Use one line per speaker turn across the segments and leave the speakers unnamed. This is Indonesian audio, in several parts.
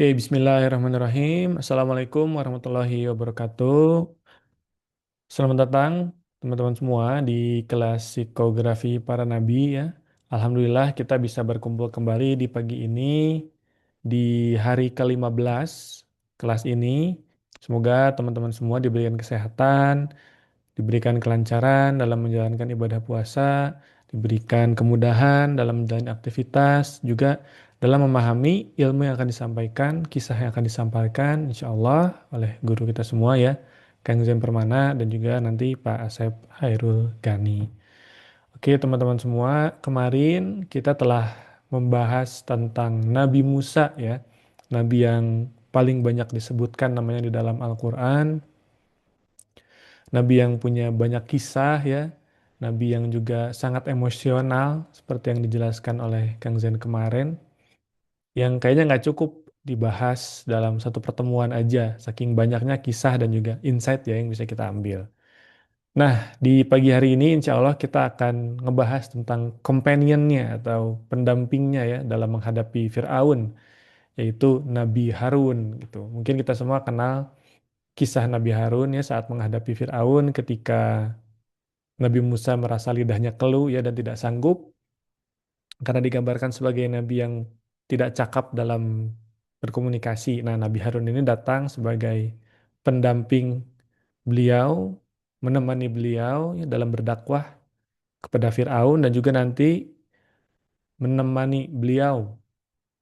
Oke, bismillahirrahmanirrahim. Assalamualaikum warahmatullahi wabarakatuh. Selamat datang teman-teman semua di kelas psikografi para nabi ya. Alhamdulillah kita bisa berkumpul kembali di pagi ini di hari ke-15 kelas ini. Semoga teman-teman semua diberikan kesehatan, diberikan kelancaran dalam menjalankan ibadah puasa, diberikan kemudahan dalam menjalani aktivitas, juga dalam memahami ilmu yang akan disampaikan, kisah yang akan disampaikan, insya Allah oleh guru kita semua ya, Kang Zen Permana dan juga nanti Pak Asep Hairul Gani. Oke teman-teman semua, kemarin kita telah membahas tentang Nabi Musa ya, Nabi yang paling banyak disebutkan namanya di dalam Al-Quran, Nabi yang punya banyak kisah ya, Nabi yang juga sangat emosional seperti yang dijelaskan oleh Kang Zen kemarin, yang kayaknya nggak cukup dibahas dalam satu pertemuan aja, saking banyaknya kisah dan juga insight ya yang bisa kita ambil. Nah, di pagi hari ini insya Allah kita akan ngebahas tentang companionnya atau pendampingnya ya dalam menghadapi Fir'aun, yaitu Nabi Harun gitu. Mungkin kita semua kenal kisah Nabi Harun ya saat menghadapi Fir'aun ketika Nabi Musa merasa lidahnya keluh ya dan tidak sanggup karena digambarkan sebagai nabi yang tidak cakap dalam berkomunikasi. Nah, Nabi Harun ini datang sebagai pendamping beliau, menemani beliau ya, dalam berdakwah kepada Firaun dan juga nanti menemani beliau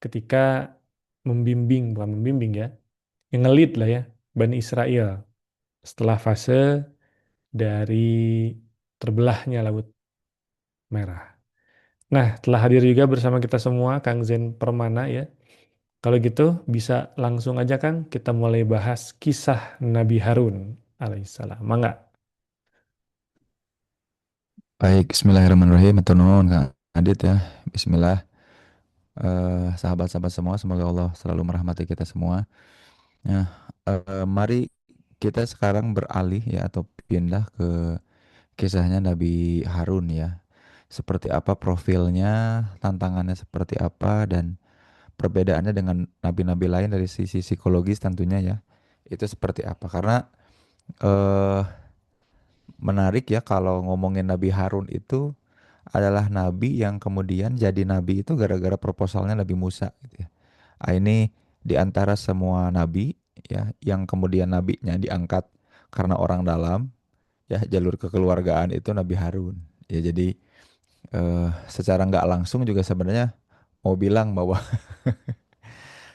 ketika membimbing, bukan membimbing ya, yang ngelit lah ya, Bani Israel setelah fase dari terbelahnya Laut Merah. Nah, telah hadir juga bersama kita semua Kang Zen Permana ya. Kalau gitu bisa langsung aja Kang kita mulai bahas kisah Nabi Harun alaihissalam. Mangga.
Baik, Bismillahirrahmanirrahim. Matur nuwun Kang Adit ya. Bismillah. Sahabat-sahabat semua, semoga Allah selalu merahmati kita semua. Ya, mari kita sekarang beralih ya atau pindah ke kisahnya Nabi Harun ya. Seperti apa profilnya, tantangannya seperti apa, dan perbedaannya dengan nabi-nabi lain dari sisi psikologis tentunya ya. Itu seperti apa? Karena eh, menarik ya kalau ngomongin Nabi Harun itu adalah nabi yang kemudian jadi nabi itu gara-gara proposalnya Nabi Musa gitu ya. Ini di antara semua nabi ya yang kemudian nabinya diangkat karena orang dalam ya jalur kekeluargaan itu Nabi Harun. Ya jadi secara nggak langsung juga sebenarnya mau bilang bahwa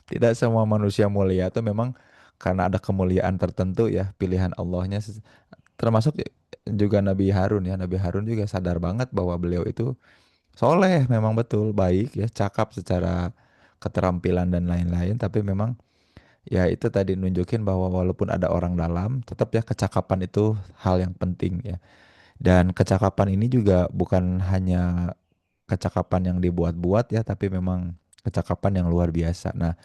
tidak semua manusia mulia itu memang karena ada kemuliaan tertentu ya pilihan Allahnya termasuk juga Nabi Harun ya. Nabi Harun juga sadar banget bahwa beliau itu soleh, memang betul, baik ya, cakap secara keterampilan dan lain-lain, tapi memang ya itu tadi nunjukin bahwa walaupun ada orang dalam, tetap ya kecakapan itu hal yang penting ya. Dan kecakapan ini juga bukan hanya kecakapan yang dibuat-buat ya, tapi memang kecakapan yang luar biasa. Nah,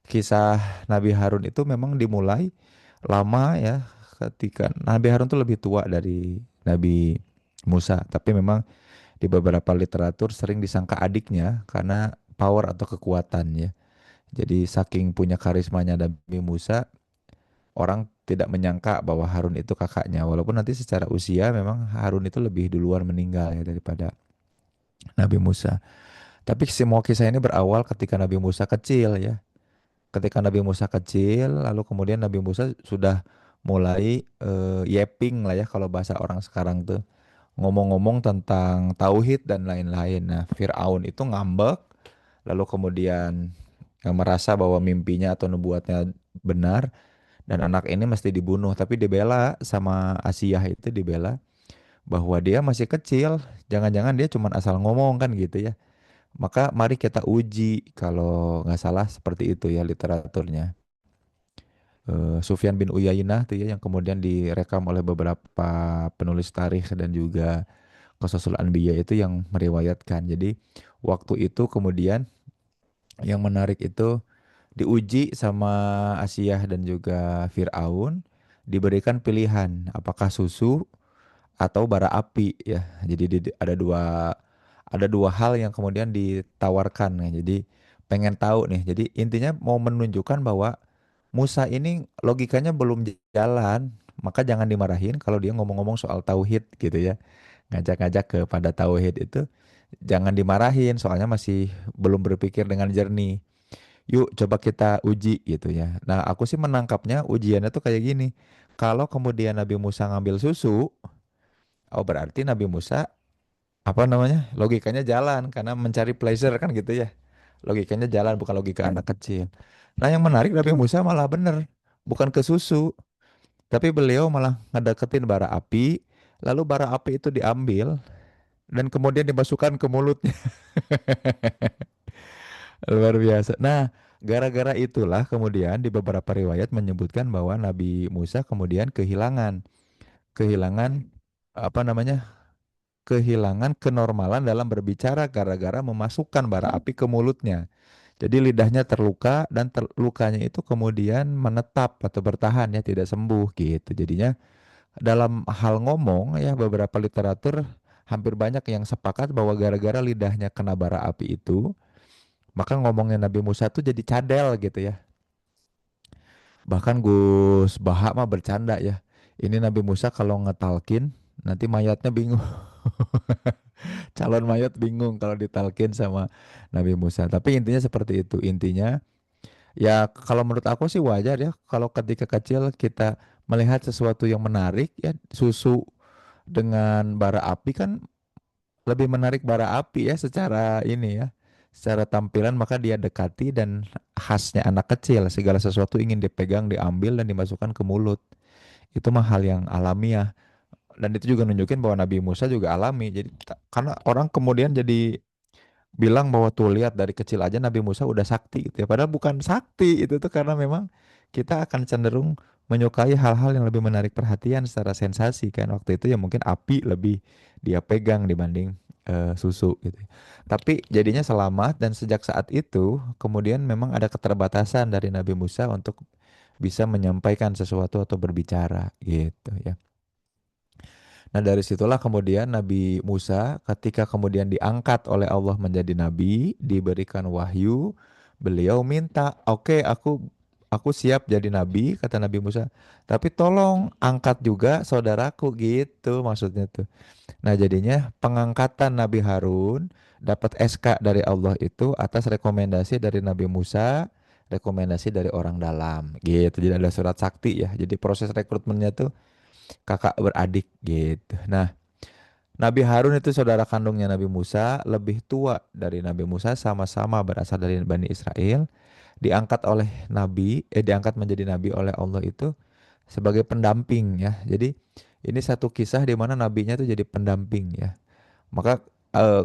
kisah Nabi Harun itu memang dimulai lama ya, ketika Nabi Harun tuh lebih tua dari Nabi Musa, tapi memang di beberapa literatur sering disangka adiknya karena power atau kekuatan ya. Jadi saking punya karismanya Nabi Musa, orang tidak menyangka bahwa Harun itu kakaknya. Walaupun nanti secara usia memang Harun itu lebih duluan meninggal ya daripada Nabi Musa. Tapi semua kisah ini berawal ketika Nabi Musa kecil ya. Ketika Nabi Musa kecil, lalu kemudian Nabi Musa sudah mulai yeping lah ya kalau bahasa orang sekarang tuh ngomong-ngomong tentang tauhid dan lain-lain. Nah, Fir'aun itu ngambek, lalu kemudian merasa bahwa mimpinya atau nubuatnya benar dan anak ini mesti dibunuh, tapi dibela sama Asiyah itu dibela bahwa dia masih kecil, jangan-jangan dia cuma asal ngomong kan gitu ya. Maka mari kita uji kalau nggak salah seperti itu ya literaturnya. Sufyan bin Uyainah tuh ya yang kemudian direkam oleh beberapa penulis tarikh dan juga Qasasul Anbiya itu yang meriwayatkan. Jadi waktu itu kemudian yang menarik itu diuji sama Asiyah dan juga Fir'aun, diberikan pilihan apakah susu atau bara api ya. Jadi ada dua hal yang kemudian ditawarkan ya. Jadi pengen tahu nih. Jadi intinya mau menunjukkan bahwa Musa ini logikanya belum jalan, maka jangan dimarahin kalau dia ngomong-ngomong soal tauhid gitu ya. Ngajak-ngajak kepada tauhid itu jangan dimarahin, soalnya masih belum berpikir dengan jernih. Yuk coba kita uji gitu ya. Nah, aku sih menangkapnya ujiannya tuh kayak gini. Kalau kemudian Nabi Musa ngambil susu, oh berarti Nabi Musa apa namanya? Logikanya jalan karena mencari pleasure kan gitu ya. Logikanya jalan bukan logika anak kecil. Nah, yang menarik Nabi Musa malah bener, bukan ke susu, tapi beliau malah ngedeketin bara api, lalu bara api itu diambil dan kemudian dimasukkan ke mulutnya. Luar biasa. Nah, gara-gara itulah kemudian di beberapa riwayat menyebutkan bahwa Nabi Musa kemudian kehilangan apa namanya? Kehilangan kenormalan dalam berbicara gara-gara memasukkan bara api ke mulutnya. Jadi lidahnya terluka dan lukanya itu kemudian menetap atau bertahan ya, tidak sembuh gitu. Jadinya dalam hal ngomong ya beberapa literatur hampir banyak yang sepakat bahwa gara-gara lidahnya kena bara api itu, maka ngomongnya Nabi Musa tuh jadi cadel gitu ya. Bahkan Gus Baha mah bercanda ya. Ini Nabi Musa kalau ngetalkin nanti mayatnya bingung. Calon mayat bingung kalau ditalkin sama Nabi Musa. Tapi intinya seperti itu. Intinya ya kalau menurut aku sih wajar ya kalau ketika kecil kita melihat sesuatu yang menarik ya, susu dengan bara api kan lebih menarik bara api ya secara ini ya. Secara tampilan maka dia dekati dan khasnya anak kecil segala sesuatu ingin dipegang, diambil dan dimasukkan ke mulut. Itu mah hal yang alamiah dan itu juga nunjukin bahwa Nabi Musa juga alami. Jadi karena orang kemudian jadi bilang bahwa tuh lihat dari kecil aja Nabi Musa udah sakti gitu ya. Padahal bukan sakti, itu tuh karena memang kita akan cenderung menyukai hal-hal yang lebih menarik perhatian secara sensasi kan. Waktu itu ya mungkin api lebih dia pegang dibanding susu gitu. Tapi jadinya selamat dan sejak saat itu kemudian memang ada keterbatasan dari Nabi Musa untuk bisa menyampaikan sesuatu atau berbicara gitu ya. Nah, dari situlah kemudian Nabi Musa ketika kemudian diangkat oleh Allah menjadi nabi, diberikan wahyu, beliau minta, "Oke, aku siap jadi nabi," kata Nabi Musa. "Tapi tolong angkat juga saudaraku," gitu maksudnya tuh. Nah, jadinya pengangkatan Nabi Harun dapat SK dari Allah itu atas rekomendasi dari Nabi Musa, rekomendasi dari orang dalam gitu. Jadi ada surat sakti ya. Jadi proses rekrutmennya tuh kakak beradik gitu. Nah, Nabi Harun itu saudara kandungnya Nabi Musa, lebih tua dari Nabi Musa, sama-sama berasal dari Bani Israel, diangkat menjadi nabi oleh Allah itu sebagai pendamping ya. Jadi ini satu kisah di mana nabinya itu jadi pendamping ya. Maka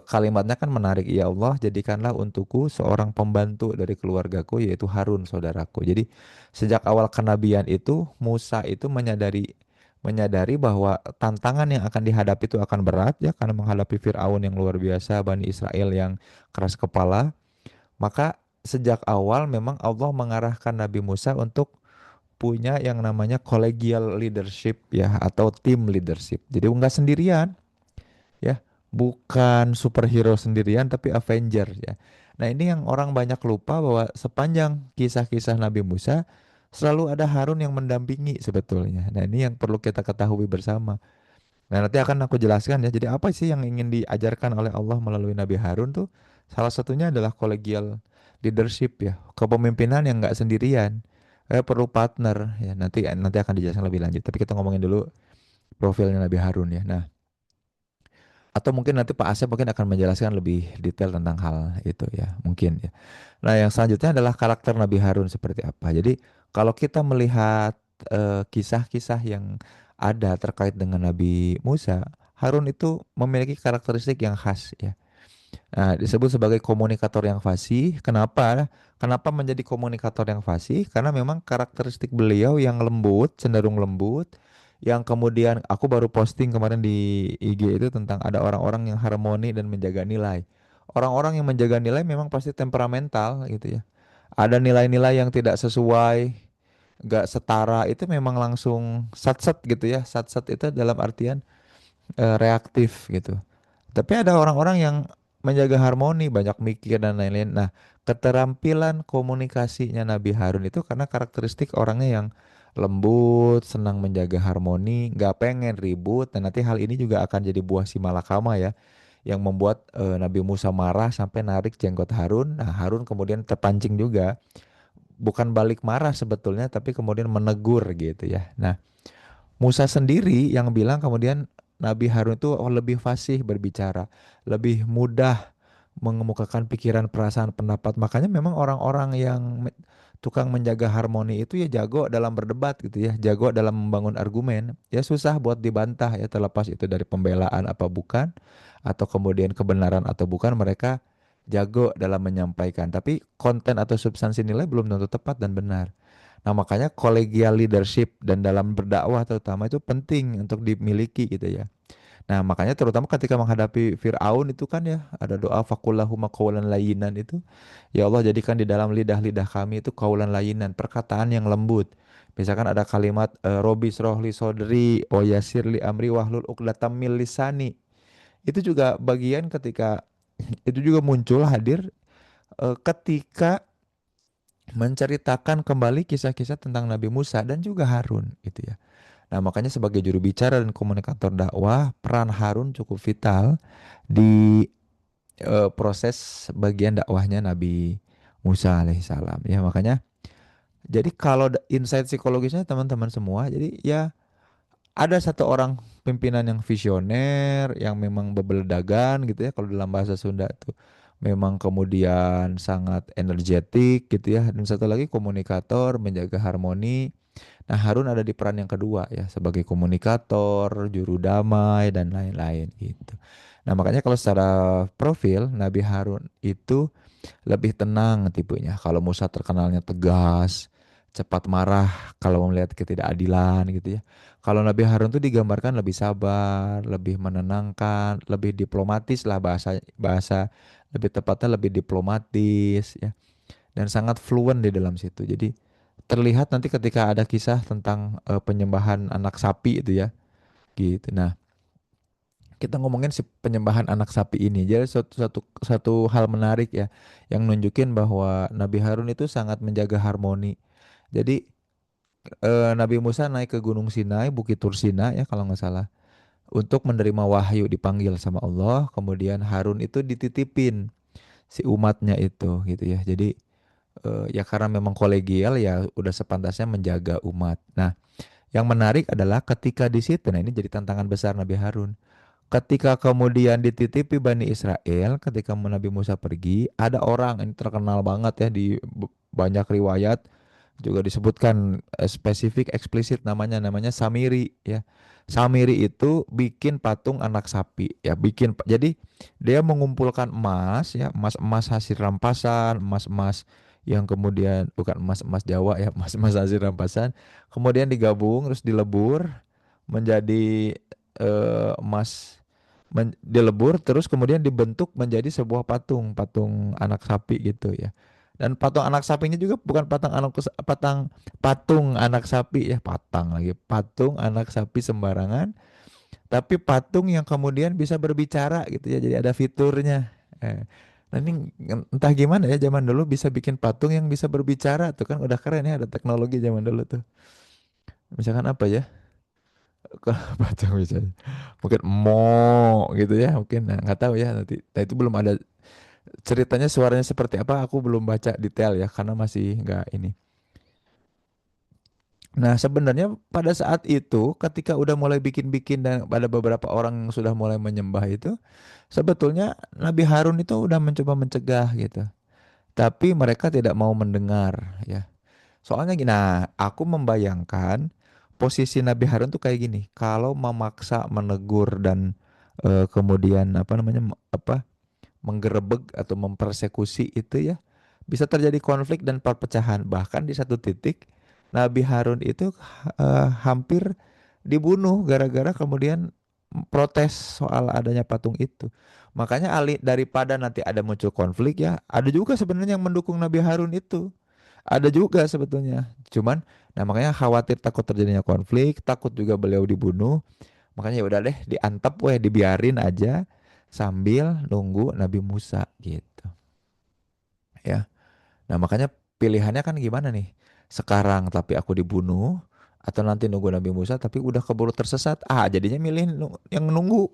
kalimatnya kan menarik, ya Allah jadikanlah untukku seorang pembantu dari keluargaku yaitu Harun saudaraku. Jadi sejak awal kenabian itu Musa itu menyadari bahwa tantangan yang akan dihadapi itu akan berat ya karena menghadapi Firaun yang luar biasa, Bani Israel yang keras kepala. Maka sejak awal memang Allah mengarahkan Nabi Musa untuk punya yang namanya collegial leadership ya atau team leadership. Jadi enggak sendirian ya, bukan superhero sendirian tapi Avenger ya. Nah, ini yang orang banyak lupa bahwa sepanjang kisah-kisah Nabi Musa selalu ada Harun yang mendampingi sebetulnya. Nah, ini yang perlu kita ketahui bersama. Nah, nanti akan aku jelaskan ya. Jadi apa sih yang ingin diajarkan oleh Allah melalui Nabi Harun tuh? Salah satunya adalah kolegial leadership ya, kepemimpinan yang nggak sendirian. Perlu partner ya. Nanti nanti akan dijelaskan lebih lanjut. Tapi kita ngomongin dulu profilnya Nabi Harun ya. Nah, atau mungkin nanti Pak Asep mungkin akan menjelaskan lebih detail tentang hal itu ya, mungkin ya. Nah, yang selanjutnya adalah karakter Nabi Harun seperti apa. Jadi, kalau kita melihat kisah-kisah yang ada terkait dengan Nabi Musa, Harun itu memiliki karakteristik yang khas ya. Nah, disebut sebagai komunikator yang fasih. Kenapa? Kenapa menjadi komunikator yang fasih? Karena memang karakteristik beliau yang lembut, cenderung lembut, yang kemudian aku baru posting kemarin di IG itu tentang ada orang-orang yang harmoni dan menjaga nilai. Orang-orang yang menjaga nilai memang pasti temperamental gitu ya. Ada nilai-nilai yang tidak sesuai, nggak setara, itu memang langsung satset gitu ya. Satset itu dalam artian reaktif gitu. Tapi ada orang-orang yang menjaga harmoni, banyak mikir dan lain-lain. Nah, keterampilan komunikasinya Nabi Harun itu karena karakteristik orangnya yang lembut, senang menjaga harmoni, nggak pengen ribut, dan nanti hal ini juga akan jadi buah si malakama ya, yang membuat Nabi Musa marah sampai narik jenggot Harun. Nah, Harun kemudian terpancing juga, bukan balik marah sebetulnya, tapi kemudian menegur gitu ya. Nah, Musa sendiri yang bilang kemudian Nabi Harun itu lebih fasih berbicara, lebih mudah mengemukakan pikiran, perasaan, pendapat. Makanya memang orang-orang yang tukang menjaga harmoni itu ya jago dalam berdebat gitu ya, jago dalam membangun argumen. Ya susah buat dibantah ya, terlepas itu dari pembelaan apa bukan, atau kemudian kebenaran atau bukan, mereka jago dalam menyampaikan. Tapi konten atau substansi nilai belum tentu tepat dan benar. Nah, makanya kolegial leadership dan dalam berdakwah terutama itu penting untuk dimiliki gitu ya. Nah, makanya terutama ketika menghadapi Fir'aun itu kan ya, ada doa fakullahumma qawlan layinan itu. Ya Allah, jadikan di dalam lidah-lidah kami itu qawlan layinan, perkataan yang lembut. Misalkan ada kalimat Robi srohli sodri wa yassir li amri wahlul uqdatam min lisani. Itu juga bagian ketika itu juga muncul hadir ketika menceritakan kembali kisah-kisah tentang Nabi Musa dan juga Harun gitu ya. Nah, makanya sebagai juru bicara dan komunikator dakwah, peran Harun cukup vital di proses bagian dakwahnya Nabi Musa alaihissalam. Ya, makanya jadi kalau insight psikologisnya teman-teman semua, jadi ya ada satu orang pimpinan yang visioner, yang memang bebeledagan gitu ya, kalau dalam bahasa Sunda tuh. Memang kemudian sangat energetik gitu ya. Dan satu lagi komunikator, menjaga harmoni. Nah, Harun ada di peran yang kedua ya, sebagai komunikator, juru damai, dan lain-lain gitu. Nah, makanya kalau secara profil, Nabi Harun itu lebih tenang tipenya. Kalau Musa terkenalnya tegas, cepat marah kalau melihat ketidakadilan gitu ya. Kalau Nabi Harun tuh digambarkan lebih sabar, lebih menenangkan, lebih diplomatis lah, bahasa bahasa lebih tepatnya lebih diplomatis ya, dan sangat fluent di dalam situ. Jadi terlihat nanti ketika ada kisah tentang penyembahan anak sapi itu ya gitu. Nah, kita ngomongin si penyembahan anak sapi ini. Jadi satu hal menarik ya, yang nunjukin bahwa Nabi Harun itu sangat menjaga harmoni. Jadi Nabi Musa naik ke Gunung Sinai, Bukit Tursina ya kalau nggak salah, untuk menerima wahyu, dipanggil sama Allah. Kemudian Harun itu dititipin si umatnya itu gitu ya. Jadi ya karena memang kolegial ya udah sepantasnya menjaga umat. Nah, yang menarik adalah ketika di situ, nah ini jadi tantangan besar Nabi Harun. Ketika kemudian dititipi Bani Israel, ketika Nabi Musa pergi, ada orang ini terkenal banget ya di banyak riwayat juga disebutkan spesifik eksplisit namanya Samiri ya. Samiri itu bikin patung anak sapi ya, jadi dia mengumpulkan emas ya, emas-emas hasil rampasan, emas-emas yang kemudian bukan emas-emas Jawa ya, emas-emas hasil rampasan, kemudian digabung terus dilebur menjadi emas, dilebur terus kemudian dibentuk menjadi sebuah patung, patung anak sapi gitu ya. Dan patung anak sapinya juga bukan patung anak sapi ya, patang lagi, patung anak sapi sembarangan, tapi patung yang kemudian bisa berbicara gitu ya. Jadi ada fiturnya. Nah, ini entah gimana ya, zaman dulu bisa bikin patung yang bisa berbicara tuh kan udah keren ya, ada teknologi zaman dulu tuh. Misalkan apa ya? Kalau patung bisa mungkin gitu ya, mungkin nah, nggak tahu ya nanti. Nah, itu belum ada ceritanya, suaranya seperti apa aku belum baca detail ya karena masih nggak ini. Nah, sebenarnya pada saat itu ketika udah mulai bikin-bikin dan pada beberapa orang yang sudah mulai menyembah itu, sebetulnya Nabi Harun itu udah mencoba mencegah gitu. Tapi mereka tidak mau mendengar ya. Soalnya gini, nah aku membayangkan posisi Nabi Harun tuh kayak gini. Kalau memaksa menegur dan kemudian apa namanya menggerebek atau mempersekusi itu ya, bisa terjadi konflik dan perpecahan. Bahkan di satu titik Nabi Harun itu hampir dibunuh gara-gara kemudian protes soal adanya patung itu. Makanya daripada nanti ada muncul konflik ya, ada juga sebenarnya yang mendukung Nabi Harun itu. Ada juga sebetulnya. Cuman, nah makanya khawatir takut terjadinya konflik, takut juga beliau dibunuh. Makanya ya udah deh, diantep weh, dibiarin aja sambil nunggu Nabi Musa gitu ya. Nah, makanya pilihannya kan gimana nih? Sekarang tapi aku dibunuh atau nanti nunggu Nabi Musa tapi udah keburu tersesat. Ah, jadinya milih yang nunggu.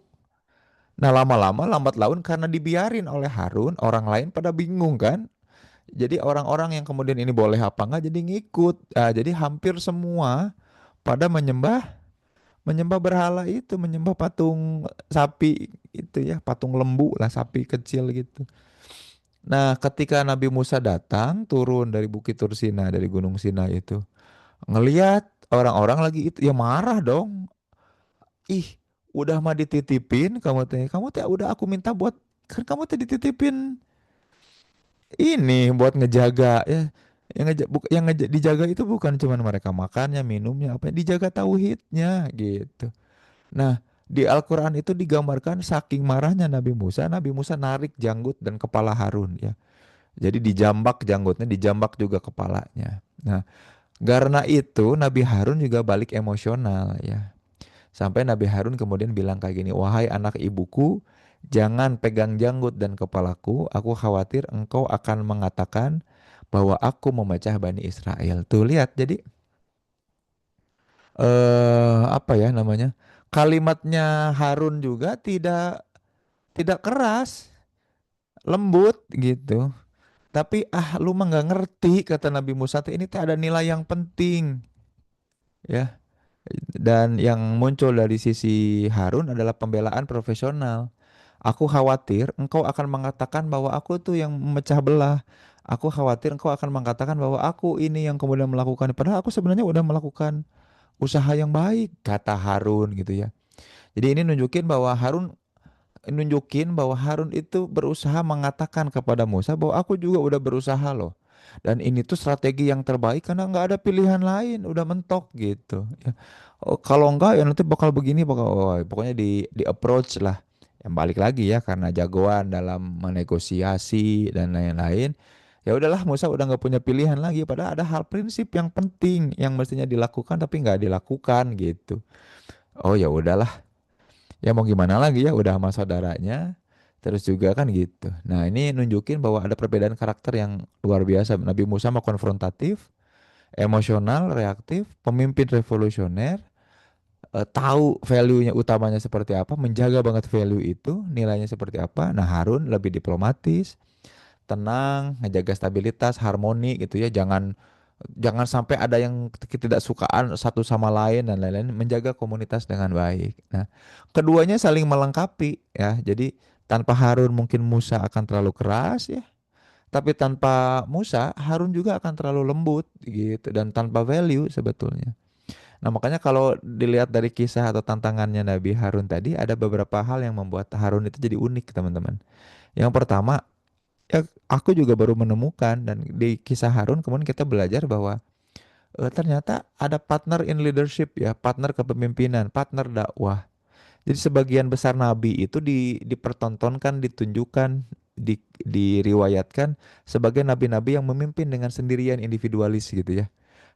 Nah, lama-lama lambat laun karena dibiarin oleh Harun, orang lain pada bingung kan? Jadi orang-orang yang kemudian ini boleh apa enggak jadi ngikut. Ah, jadi hampir semua pada menyembah menyembah berhala itu, menyembah patung sapi itu ya, patung lembu lah, sapi kecil gitu. Nah, ketika Nabi Musa datang turun dari Bukit Tursina, dari Gunung Sinai itu, ngeliat orang-orang lagi itu, ya marah dong. Ih, udah mah dititipin kamu teh udah aku minta buat, kan kamu teh dititipin ini buat ngejaga ya. Dijaga itu bukan cuman mereka makannya, minumnya, apa dijaga tauhidnya gitu. Nah, di Al-Qur'an itu digambarkan saking marahnya Nabi Musa, Nabi Musa narik janggut dan kepala Harun ya. Jadi dijambak janggutnya, dijambak juga kepalanya. Nah, karena itu Nabi Harun juga balik emosional ya. Sampai Nabi Harun kemudian bilang kayak gini, "Wahai anak ibuku, jangan pegang janggut dan kepalaku. Aku khawatir engkau akan mengatakan bahwa aku memecah Bani Israel." Tuh lihat, jadi apa ya namanya? Kalimatnya Harun juga tidak tidak keras, lembut gitu. Tapi lu mah nggak ngerti kata Nabi Musa teh ini teh ada nilai yang penting ya. Dan yang muncul dari sisi Harun adalah pembelaan profesional. Aku khawatir engkau akan mengatakan bahwa aku tuh yang memecah belah. Aku khawatir engkau akan mengatakan bahwa aku ini yang kemudian melakukan. Padahal aku sebenarnya udah melakukan usaha yang baik, kata Harun gitu ya. Jadi ini nunjukin bahwa Harun itu berusaha mengatakan kepada Musa bahwa aku juga udah berusaha loh. Dan ini tuh strategi yang terbaik karena nggak ada pilihan lain, udah mentok gitu. Ya. Oh, kalau enggak ya nanti bakal begini, pokoknya di approach lah. Yang balik lagi ya karena jagoan dalam menegosiasi dan lain-lain. Ya udahlah Musa udah nggak punya pilihan lagi. Padahal ada hal prinsip yang penting yang mestinya dilakukan tapi nggak dilakukan gitu. Oh ya udahlah, ya mau gimana lagi ya udah sama saudaranya terus juga kan gitu. Nah ini nunjukin bahwa ada perbedaan karakter yang luar biasa. Nabi Musa mah konfrontatif, emosional, reaktif, pemimpin revolusioner, tahu value-nya utamanya seperti apa, menjaga banget value itu, nilainya seperti apa. Nah Harun lebih diplomatis, tenang, ngejaga stabilitas, harmoni gitu ya. Jangan jangan sampai ada yang ketidaksukaan satu sama lain dan lain-lain, menjaga komunitas dengan baik. Nah, keduanya saling melengkapi ya. Jadi tanpa Harun mungkin Musa akan terlalu keras ya, tapi tanpa Musa Harun juga akan terlalu lembut gitu dan tanpa value sebetulnya. Nah, makanya kalau dilihat dari kisah atau tantangannya Nabi Harun tadi ada beberapa hal yang membuat Harun itu jadi unik, teman-teman. Yang pertama, ya aku juga baru menemukan dan di kisah Harun kemudian kita belajar bahwa ternyata ada partner in leadership ya, partner kepemimpinan, partner dakwah. Jadi sebagian besar nabi itu dipertontonkan, ditunjukkan, diriwayatkan sebagai nabi-nabi yang memimpin dengan sendirian individualis gitu ya.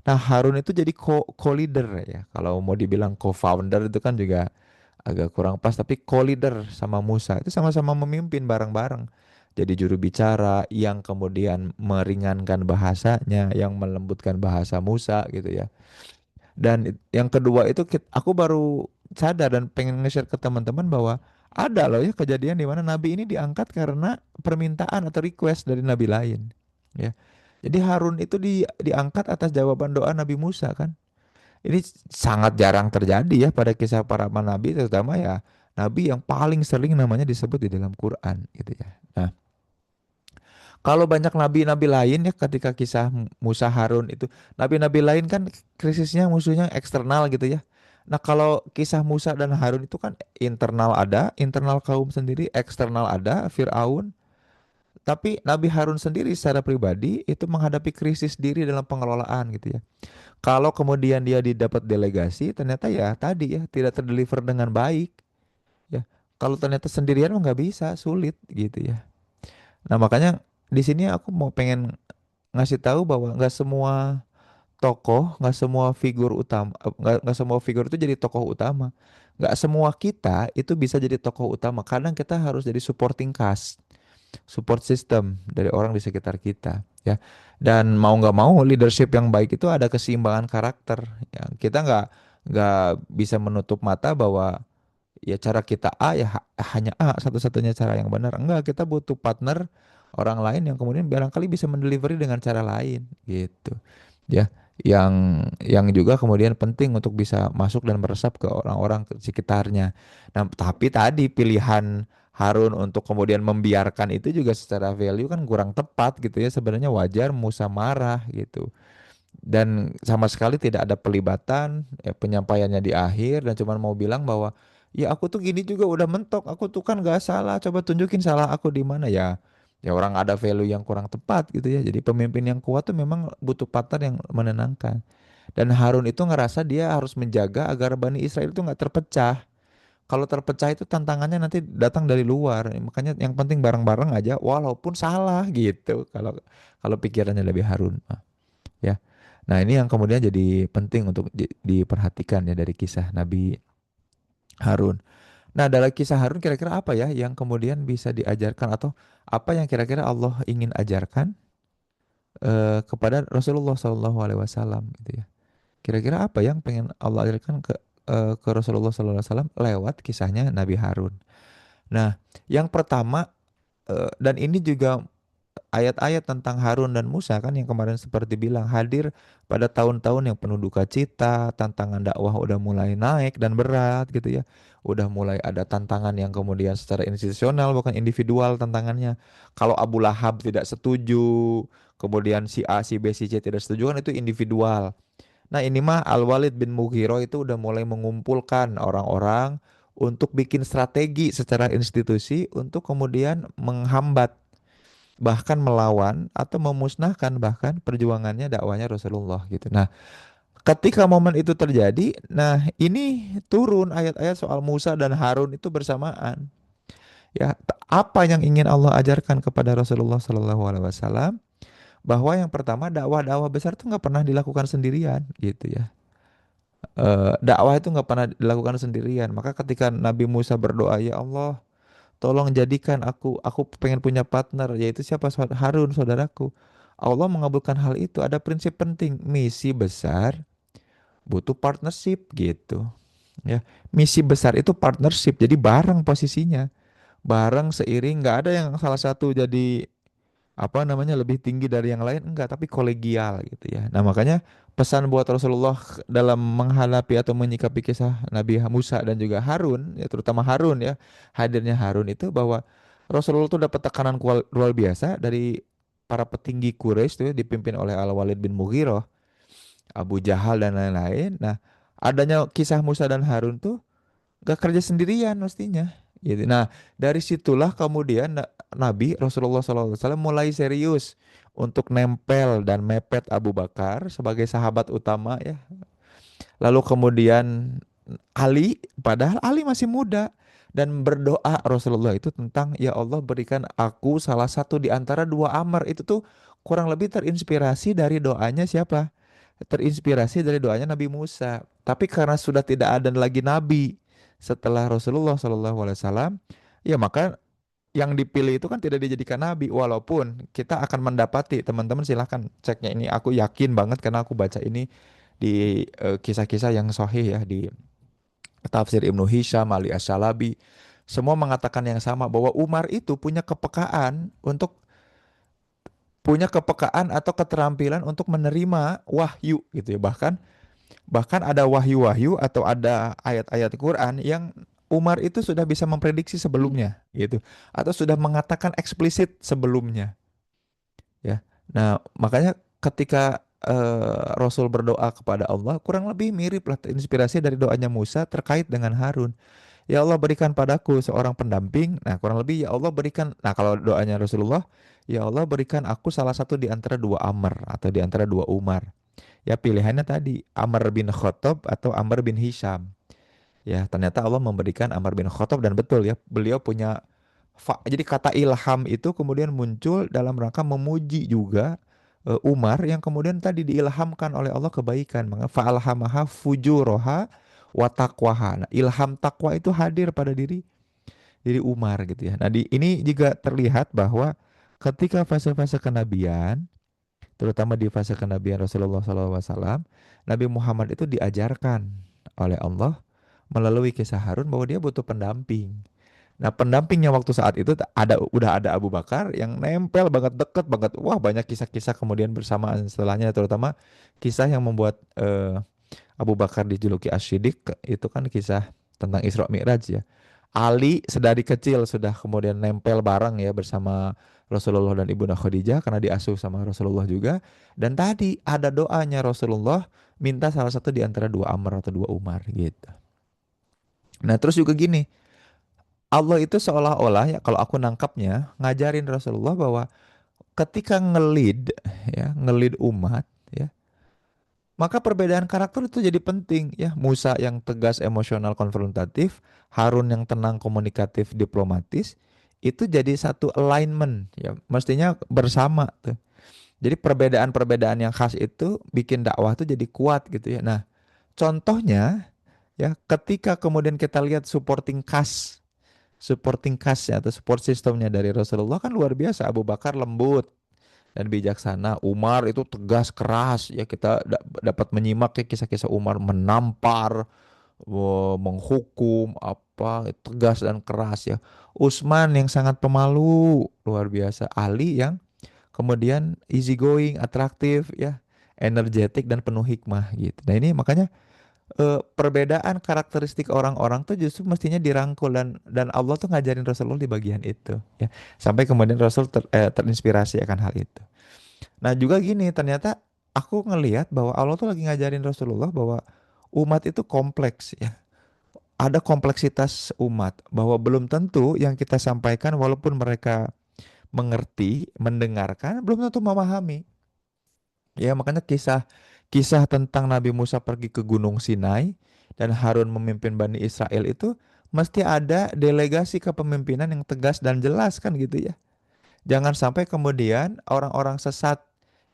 Nah, Harun itu jadi co-leader ya. Kalau mau dibilang co-founder itu kan juga agak kurang pas, tapi co-leader sama Musa itu sama-sama memimpin bareng-bareng. Jadi juru bicara yang kemudian meringankan bahasanya, yang melembutkan bahasa Musa gitu ya. Dan yang kedua itu aku baru sadar dan pengen nge-share ke teman-teman bahwa ada loh ya kejadian di mana nabi ini diangkat karena permintaan atau request dari nabi lain. Ya. Jadi Harun itu diangkat atas jawaban doa Nabi Musa kan. Ini sangat jarang terjadi ya pada kisah para nabi, terutama ya nabi yang paling sering namanya disebut di dalam Quran gitu ya. Nah, kalau banyak nabi-nabi lain ya ketika kisah Musa Harun itu, nabi-nabi lain kan krisisnya musuhnya eksternal gitu ya. Nah, kalau kisah Musa dan Harun itu kan internal ada, internal kaum sendiri, eksternal ada, Firaun. Tapi Nabi Harun sendiri secara pribadi itu menghadapi krisis diri dalam pengelolaan gitu ya. Kalau kemudian dia didapat delegasi, ternyata ya tadi ya tidak terdeliver dengan baik ya. Kalau ternyata sendirian mah nggak bisa, sulit gitu ya. Nah makanya di sini aku mau pengen ngasih tahu bahwa nggak semua tokoh, nggak semua figur utama, nggak semua figur itu jadi tokoh utama. nggak semua kita itu bisa jadi tokoh utama. Kadang kita harus jadi supporting cast, support system dari orang di sekitar kita, ya. Dan mau nggak mau leadership yang baik itu ada keseimbangan karakter. Ya, kita nggak bisa menutup mata bahwa ya cara kita A ya hanya A satu-satunya cara yang benar. Enggak, kita butuh partner orang lain yang kemudian barangkali bisa mendelivery dengan cara lain gitu. Ya, yang juga kemudian penting untuk bisa masuk dan meresap ke orang-orang sekitarnya. Nah, tapi tadi pilihan Harun untuk kemudian membiarkan itu juga secara value kan kurang tepat gitu ya. Sebenarnya wajar Musa marah gitu dan sama sekali tidak ada pelibatan penyampaiannya di akhir dan cuman mau bilang bahwa ya aku tuh gini juga udah mentok, aku tuh kan gak salah, coba tunjukin salah aku di mana ya. Ya orang ada value yang kurang tepat gitu ya, jadi pemimpin yang kuat tuh memang butuh partner yang menenangkan. Dan Harun itu ngerasa dia harus menjaga agar Bani Israel itu nggak terpecah. Kalau terpecah itu tantangannya nanti datang dari luar, makanya yang penting bareng-bareng aja walaupun salah gitu. Kalau kalau pikirannya lebih Harun ya. Nah, ini yang kemudian jadi penting untuk diperhatikan ya dari kisah Nabi Harun. Nah, dalam kisah Harun kira-kira apa ya yang kemudian bisa diajarkan atau apa yang kira-kira Allah ingin ajarkan kepada Rasulullah SAW gitu ya. Kira-kira apa yang pengen Allah ajarkan ke Rasulullah SAW lewat kisahnya Nabi Harun. Nah, yang pertama dan ini juga ayat-ayat tentang Harun dan Musa kan yang kemarin seperti bilang hadir pada tahun-tahun yang penuh duka cita, tantangan dakwah udah mulai naik dan berat gitu ya. Udah mulai ada tantangan yang kemudian secara institusional bukan individual tantangannya. Kalau Abu Lahab tidak setuju, kemudian si A, si B, si C tidak setuju kan itu individual. Nah, ini mah Al-Walid bin Mughirah itu udah mulai mengumpulkan orang-orang untuk bikin strategi secara institusi untuk kemudian menghambat bahkan melawan atau memusnahkan bahkan perjuangannya dakwahnya Rasulullah gitu. Nah, ketika momen itu terjadi, nah ini turun ayat-ayat soal Musa dan Harun itu bersamaan. Ya, apa yang ingin Allah ajarkan kepada Rasulullah Shallallahu Alaihi Wasallam bahwa yang pertama dakwah-dakwah besar itu nggak pernah dilakukan sendirian gitu ya. Dakwah itu nggak pernah dilakukan sendirian. Maka ketika Nabi Musa berdoa, ya Allah, tolong jadikan aku pengen punya partner yaitu siapa Harun saudaraku. Allah mengabulkan hal itu. Ada prinsip penting, misi besar butuh partnership gitu. Ya, misi besar itu partnership. Jadi bareng posisinya, bareng seiring. Nggak ada yang salah satu jadi apa namanya lebih tinggi dari yang lain enggak tapi kolegial gitu ya. Nah, makanya pesan buat Rasulullah dalam menghadapi atau menyikapi kisah Nabi Musa dan juga Harun ya terutama Harun ya hadirnya Harun itu bahwa Rasulullah tuh dapat tekanan luar biasa dari para petinggi Quraisy tuh ya, dipimpin oleh Al-Walid bin Mughirah, Abu Jahal dan lain-lain. Nah, adanya kisah Musa dan Harun tuh gak kerja sendirian mestinya gitu. Nah, dari situlah kemudian Nabi Rasulullah SAW mulai serius untuk nempel dan mepet Abu Bakar sebagai sahabat utama ya. Lalu kemudian Ali, padahal Ali masih muda dan berdoa Rasulullah itu tentang ya Allah berikan aku salah satu di antara dua Amr itu tuh kurang lebih terinspirasi dari doanya siapa? Terinspirasi dari doanya Nabi Musa. Tapi karena sudah tidak ada lagi nabi setelah Rasulullah SAW, ya maka yang dipilih itu kan tidak dijadikan nabi. Walaupun kita akan mendapati teman-teman silahkan ceknya ini. Aku yakin banget karena aku baca ini di kisah-kisah yang sahih ya di tafsir Ibnu Hisham, Ali Asy-Syalabi. Semua mengatakan yang sama bahwa Umar itu punya kepekaan atau keterampilan untuk menerima wahyu gitu ya. Bahkan ada wahyu-wahyu atau ada ayat-ayat Quran yang Umar itu sudah bisa memprediksi sebelumnya gitu atau sudah mengatakan eksplisit sebelumnya ya. Nah, makanya ketika Rasul berdoa kepada Allah kurang lebih mirip lah inspirasi dari doanya Musa terkait dengan Harun. Ya Allah berikan padaku seorang pendamping. Nah, kurang lebih ya Allah berikan. Nah, kalau doanya Rasulullah, ya Allah berikan aku salah satu di antara dua Amr atau di antara dua Umar. Ya pilihannya tadi Amr bin Khattab atau Amr bin Hisham. Ya ternyata Allah memberikan Amr bin Khattab dan betul ya beliau punya jadi kata ilham itu kemudian muncul dalam rangka memuji juga Umar yang kemudian tadi diilhamkan oleh Allah kebaikan. Maka fa'alhamaha fujuraha wa taqwaha. Nah, ilham takwa itu hadir pada diri diri Umar gitu ya. Nah, di ini juga terlihat bahwa ketika fase-fase kenabian, terutama di fase kenabian Rasulullah SAW, Nabi Muhammad itu diajarkan oleh Allah melalui kisah Harun bahwa dia butuh pendamping. Nah, pendampingnya waktu saat itu udah ada Abu Bakar yang nempel banget, deket banget. Wah, banyak kisah-kisah kemudian bersamaan setelahnya, terutama kisah yang membuat Abu Bakar dijuluki Asy-Siddiq itu kan kisah tentang Isra Mi'raj ya. Ali sedari kecil sudah kemudian nempel bareng ya bersama Rasulullah dan Ibunda Khadijah karena diasuh sama Rasulullah juga. Dan tadi ada doanya Rasulullah minta salah satu di antara dua Amr atau dua Umar gitu. Nah, terus juga gini, Allah itu seolah-olah ya kalau aku nangkapnya ngajarin Rasulullah bahwa ketika ngelid umat ya, maka perbedaan karakter itu jadi penting ya. Musa yang tegas, emosional, konfrontatif, Harun yang tenang, komunikatif, diplomatis, itu jadi satu alignment ya. Mestinya bersama tuh. Jadi perbedaan-perbedaan yang khas itu bikin dakwah tuh jadi kuat gitu ya. Nah, contohnya ya ketika kemudian kita lihat supporting cast ya atau support systemnya dari Rasulullah kan luar biasa. Abu Bakar lembut dan bijaksana. Umar itu tegas keras ya kita dapat menyimak ya kisah-kisah Umar menampar, menghukum apa tegas dan keras ya. Utsman yang sangat pemalu luar biasa. Ali yang kemudian easy going, atraktif ya, energetik dan penuh hikmah gitu. Nah ini makanya perbedaan karakteristik orang-orang tuh justru mestinya dirangkul dan Allah tuh ngajarin Rasulullah di bagian itu ya. Sampai kemudian Rasul terinspirasi akan hal itu. Nah juga gini, ternyata aku ngelihat bahwa Allah tuh lagi ngajarin Rasulullah bahwa umat itu kompleks ya. Ada kompleksitas umat bahwa belum tentu yang kita sampaikan walaupun mereka mengerti, mendengarkan, belum tentu memahami. Ya makanya kisah kisah tentang Nabi Musa pergi ke Gunung Sinai dan Harun memimpin Bani Israel itu mesti ada delegasi kepemimpinan yang tegas dan jelas kan gitu ya. Jangan sampai kemudian orang-orang sesat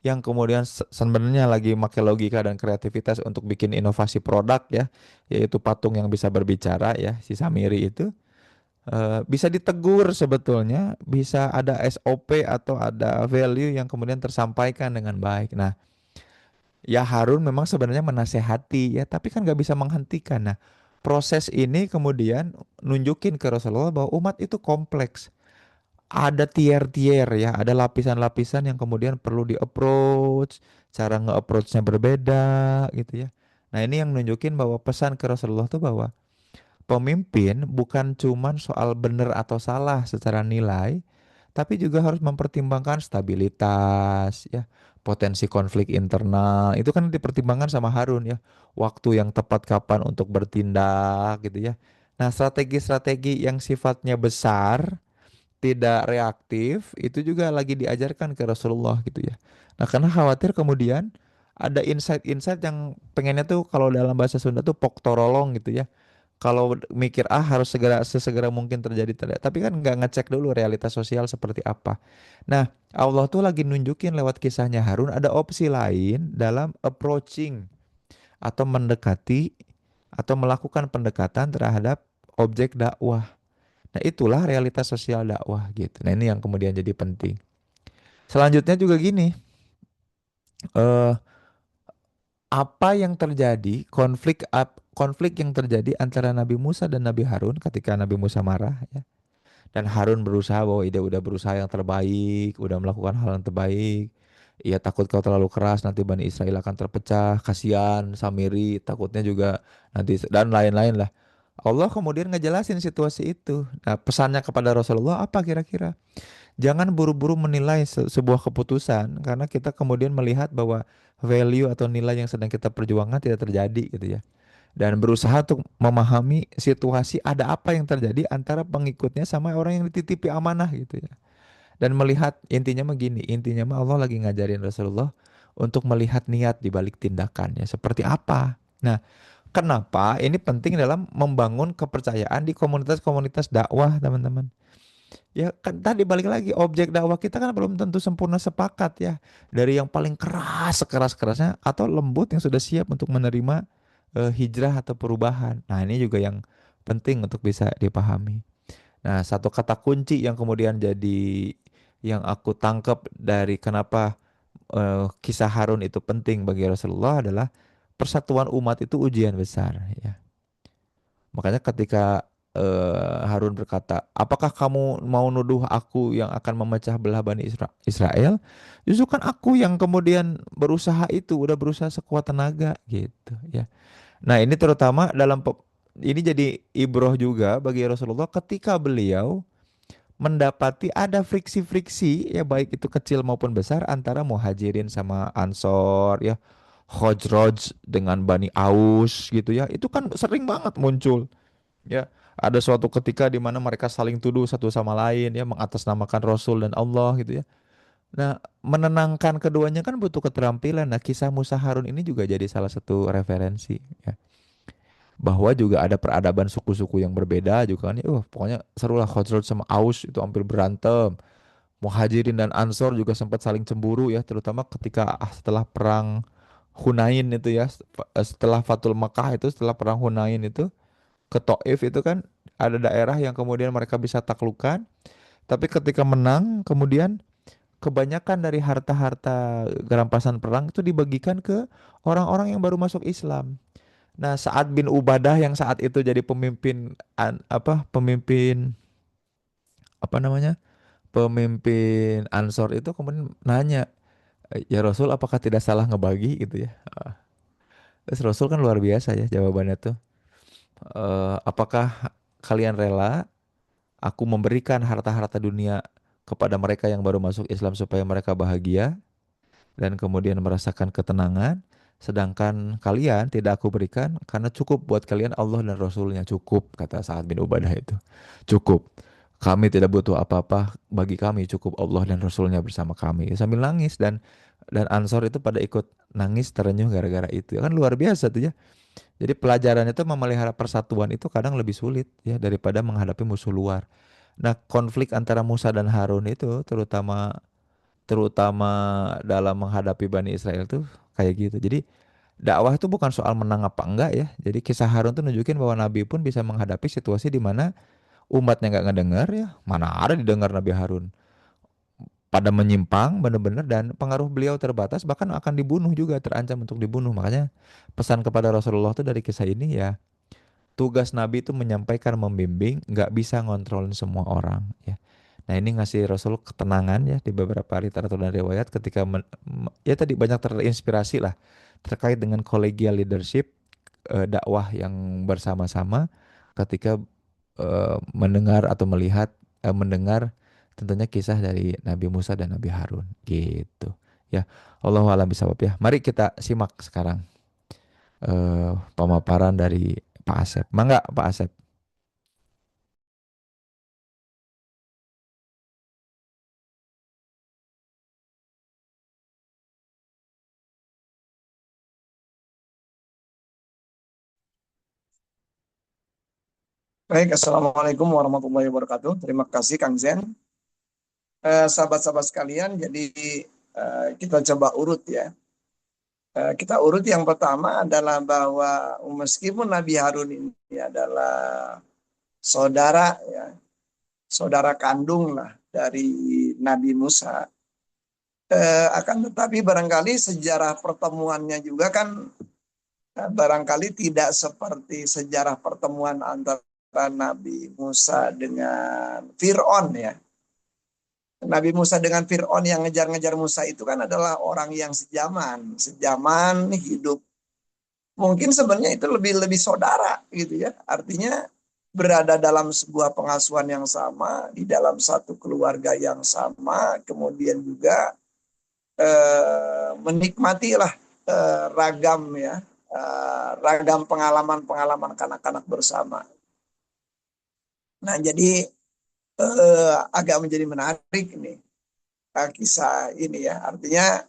yang kemudian sebenarnya lagi pakai logika dan kreativitas untuk bikin inovasi produk ya, yaitu patung yang bisa berbicara ya, si Samiri itu bisa ditegur sebetulnya, bisa ada SOP atau ada value yang kemudian tersampaikan dengan baik. Nah, ya Harun memang sebenarnya menasehati ya, tapi kan nggak bisa menghentikan. Nah, proses ini kemudian nunjukin ke Rasulullah bahwa umat itu kompleks. Ada tier-tier ya, ada lapisan-lapisan yang kemudian perlu di-approach, cara nge-approachnya berbeda gitu ya. Nah ini yang nunjukin bahwa pesan ke Rasulullah tuh bahwa pemimpin bukan cuman soal benar atau salah secara nilai, tapi juga harus mempertimbangkan stabilitas ya, potensi konflik internal. Itu kan dipertimbangkan sama Harun ya, waktu yang tepat kapan untuk bertindak gitu ya. Nah, strategi-strategi yang sifatnya besar tidak reaktif itu juga lagi diajarkan ke Rasulullah gitu ya. Nah, karena khawatir kemudian ada insight-insight yang pengennya tuh kalau dalam bahasa Sunda tuh pok torolong gitu ya. Kalau mikir harus sesegera mungkin terjadi tidak, tapi kan nggak ngecek dulu realitas sosial seperti apa. Nah, Allah tuh lagi nunjukin lewat kisahnya Harun ada opsi lain dalam approaching atau mendekati atau melakukan pendekatan terhadap objek dakwah. Nah, itulah realitas sosial dakwah gitu. Nah, ini yang kemudian jadi penting. Selanjutnya juga gini, eh apa yang terjadi, konflik yang terjadi antara Nabi Musa dan Nabi Harun ketika Nabi Musa marah ya. Dan Harun berusaha bahwa dia udah berusaha yang terbaik, udah melakukan hal yang terbaik. Ia takut kau terlalu keras nanti Bani Israel akan terpecah, kasihan Samiri takutnya juga nanti dan lain-lain lah. Allah kemudian ngejelasin situasi itu. Nah, pesannya kepada Rasulullah apa kira-kira? Jangan buru-buru menilai sebuah keputusan karena kita kemudian melihat bahwa value atau nilai yang sedang kita perjuangkan tidak terjadi gitu ya. Dan berusaha untuk memahami situasi ada apa yang terjadi antara pengikutnya sama orang yang dititipi amanah gitu ya. Dan melihat intinya mah gini, intinya mah Allah lagi ngajarin Rasulullah untuk melihat niat di balik tindakannya seperti apa. Nah, kenapa ini penting dalam membangun kepercayaan di komunitas-komunitas dakwah, teman-teman? Ya kan tadi balik lagi objek dakwah kita kan belum tentu sempurna sepakat ya. Dari yang paling keras sekeras-kerasnya atau lembut yang sudah siap untuk menerima hijrah atau perubahan. Nah, ini juga yang penting untuk bisa dipahami. Nah, satu kata kunci yang kemudian jadi yang aku tangkap dari kenapa kisah Harun itu penting bagi Rasulullah adalah persatuan umat itu ujian besar ya. Makanya ketika Harun berkata, apakah kamu mau nuduh aku yang akan memecah belah Bani Israel? Justru kan aku yang kemudian berusaha itu, udah berusaha sekuat tenaga gitu ya. Nah ini terutama ini jadi ibroh juga bagi Rasulullah ketika beliau mendapati ada friksi-friksi ya baik itu kecil maupun besar antara Muhajirin sama Ansor ya, Khosraj dengan Bani Aus gitu ya. Itu kan sering banget muncul. Ya, ada suatu ketika di mana mereka saling tuduh satu sama lain ya, mengatasnamakan Rasul dan Allah gitu ya. Nah, menenangkan keduanya kan butuh keterampilan. Nah, kisah Musa Harun ini juga jadi salah satu referensi ya. Bahwa juga ada peradaban suku-suku yang berbeda juga kan. Ya. Pokoknya seru lah Khosraj sama Aus itu hampir berantem. Muhajirin dan Ansor juga sempat saling cemburu ya, terutama ketika setelah perang Hunain itu ya, setelah Fatul Makkah itu, setelah perang Hunain itu ke Taif itu kan ada daerah yang kemudian mereka bisa taklukan, tapi ketika menang kemudian kebanyakan dari harta-harta rampasan perang itu dibagikan ke orang-orang yang baru masuk Islam. Nah, Sa'ad bin Ubadah yang saat itu jadi pemimpin apa namanya? Pemimpin Ansor itu kemudian nanya, "Ya Rasul, apakah tidak salah ngebagi gitu ya?" Terus Rasul kan luar biasa ya jawabannya tuh. Apakah kalian rela aku memberikan harta-harta dunia kepada mereka yang baru masuk Islam supaya mereka bahagia dan kemudian merasakan ketenangan, sedangkan kalian tidak aku berikan karena cukup buat kalian Allah dan Rasulnya, cukup, kata Sa'ad bin Ubadah itu. Cukup. Kami tidak butuh apa-apa, bagi kami cukup Allah dan Rasulnya bersama kami. Sambil nangis dan Ansor itu pada ikut nangis terenyuh gara-gara itu. Kan luar biasa tuh ya. Jadi pelajaran itu memelihara persatuan itu kadang lebih sulit ya daripada menghadapi musuh luar. Nah, konflik antara Musa dan Harun itu terutama terutama dalam menghadapi Bani Israel tuh kayak gitu. Jadi dakwah itu bukan soal menang apa enggak ya. Jadi kisah Harun tuh nunjukin bahwa Nabi pun bisa menghadapi situasi di mana umatnya nggak ngedengar ya. Mana ada didengar Nabi Harun. Pada menyimpang benar-benar dan pengaruh beliau terbatas bahkan akan dibunuh juga, terancam untuk dibunuh. Makanya pesan kepada Rasulullah tuh dari kisah ini ya, tugas Nabi itu menyampaikan, membimbing, nggak bisa ngontrolin semua orang ya. Nah ini ngasih Rasul ketenangan ya di beberapa literatur dan riwayat ketika ya tadi banyak terinspirasi lah terkait dengan kolegial leadership, dakwah yang bersama-sama ketika mendengar atau mendengar tentunya kisah dari Nabi Musa dan Nabi Harun gitu ya. Allahu a'lam bishawab ya. Mari kita simak sekarang pemaparan dari Pak Asep. Mangga Pak Asep.
Baik, Assalamualaikum warahmatullahi wabarakatuh. Terima kasih Kang Zen. Sahabat-sahabat sekalian, jadi kita coba urut ya. Kita urut yang pertama adalah bahwa meskipun Nabi Harun ini adalah saudara ya, saudara kandung lah dari Nabi Musa. Akan tetapi barangkali sejarah pertemuannya juga kan barangkali tidak seperti sejarah pertemuan antara Nabi Musa dengan Fir'aun ya. Nabi Musa dengan Fir'aun yang ngejar-ngejar Musa itu kan adalah orang yang sejaman hidup. Mungkin sebenarnya itu lebih lebih saudara gitu ya. Artinya berada dalam sebuah pengasuhan yang sama, di dalam satu keluarga yang sama, kemudian juga menikmatilah ragam ya, ragam pengalaman-pengalaman kanak-kanak bersama. Nah, jadi agak menjadi menarik nih kisah ini ya. Artinya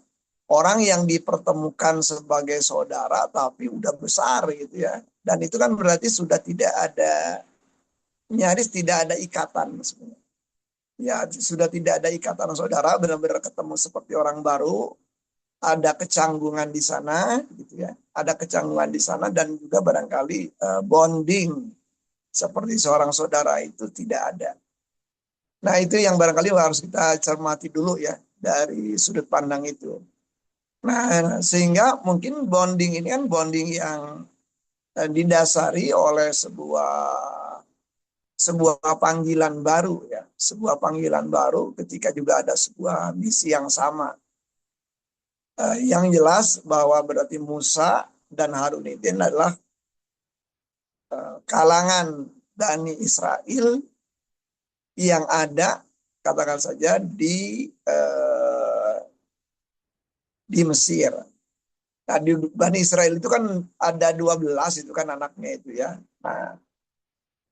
orang yang dipertemukan sebagai saudara tapi udah besar gitu ya. Dan itu kan berarti sudah tidak ada, nyaris tidak ada ikatan sebenarnya. Ya, sudah tidak ada ikatan saudara, benar-benar ketemu seperti orang baru. ada kecanggungan di sana, gitu ya. Ada kecanggungan di sana dan juga barangkali bonding seperti seorang saudara itu tidak ada. Nah, itu yang barangkali harus kita cermati dulu ya dari sudut pandang itu. Nah, sehingga mungkin bonding ini kan bonding yang didasari oleh sebuah panggilan baru ya, sebuah panggilan baru ketika juga ada sebuah misi yang sama. Yang jelas bahwa berarti Musa dan Harun itu adalah kalangan Bani Israel yang ada katakan saja di Mesir. Nah, di Bani Israel itu kan ada 12 itu kan anaknya itu ya.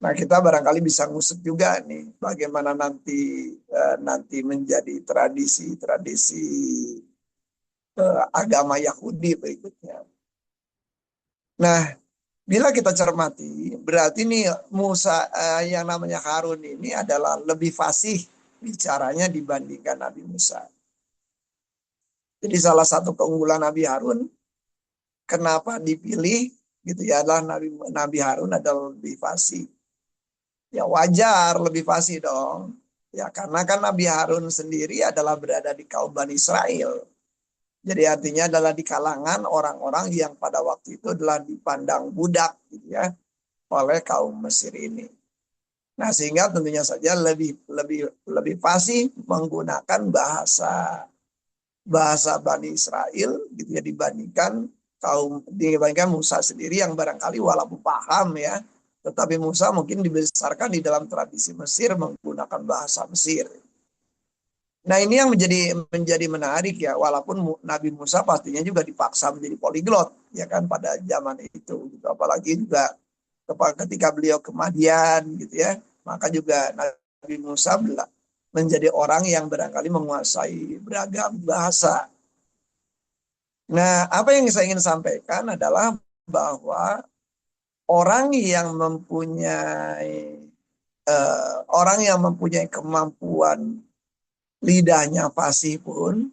Nah, kita barangkali bisa ngusut juga nih bagaimana nanti menjadi tradisi-tradisi agama Yahudi berikutnya. Nah, bila kita cermati, berarti nih Musa yang namanya Harun ini adalah lebih fasih bicaranya dibandingkan Nabi Musa. Jadi salah satu keunggulan Nabi Harun, kenapa dipilih gitu ya adalah Nabi Harun adalah lebih fasih. Ya wajar lebih fasih dong. Ya karena kan Nabi Harun sendiri adalah berada di kaum Bani Israel. Jadi artinya adalah di kalangan orang-orang yang pada waktu itu adalah dipandang budak gitu ya oleh kaum Mesir ini. Nah, sehingga tentunya saja lebih lebih lebih fasih menggunakan bahasa Bani Israel gitu ya dibandingkan Musa sendiri yang barangkali walaupun paham ya, tetapi Musa mungkin dibesarkan di dalam tradisi Mesir menggunakan bahasa Mesir. Nah, ini yang menjadi menarik ya, walaupun Nabi Musa pastinya juga dipaksa menjadi poliglot ya kan pada zaman itu gitu. Apalagi juga ketika beliau ke Madian gitu ya, maka juga Nabi Musa menjadi orang yang barangkali menguasai beragam bahasa. Nah, apa yang saya ingin sampaikan adalah bahwa orang yang mempunyai kemampuan lidahnya fasih pun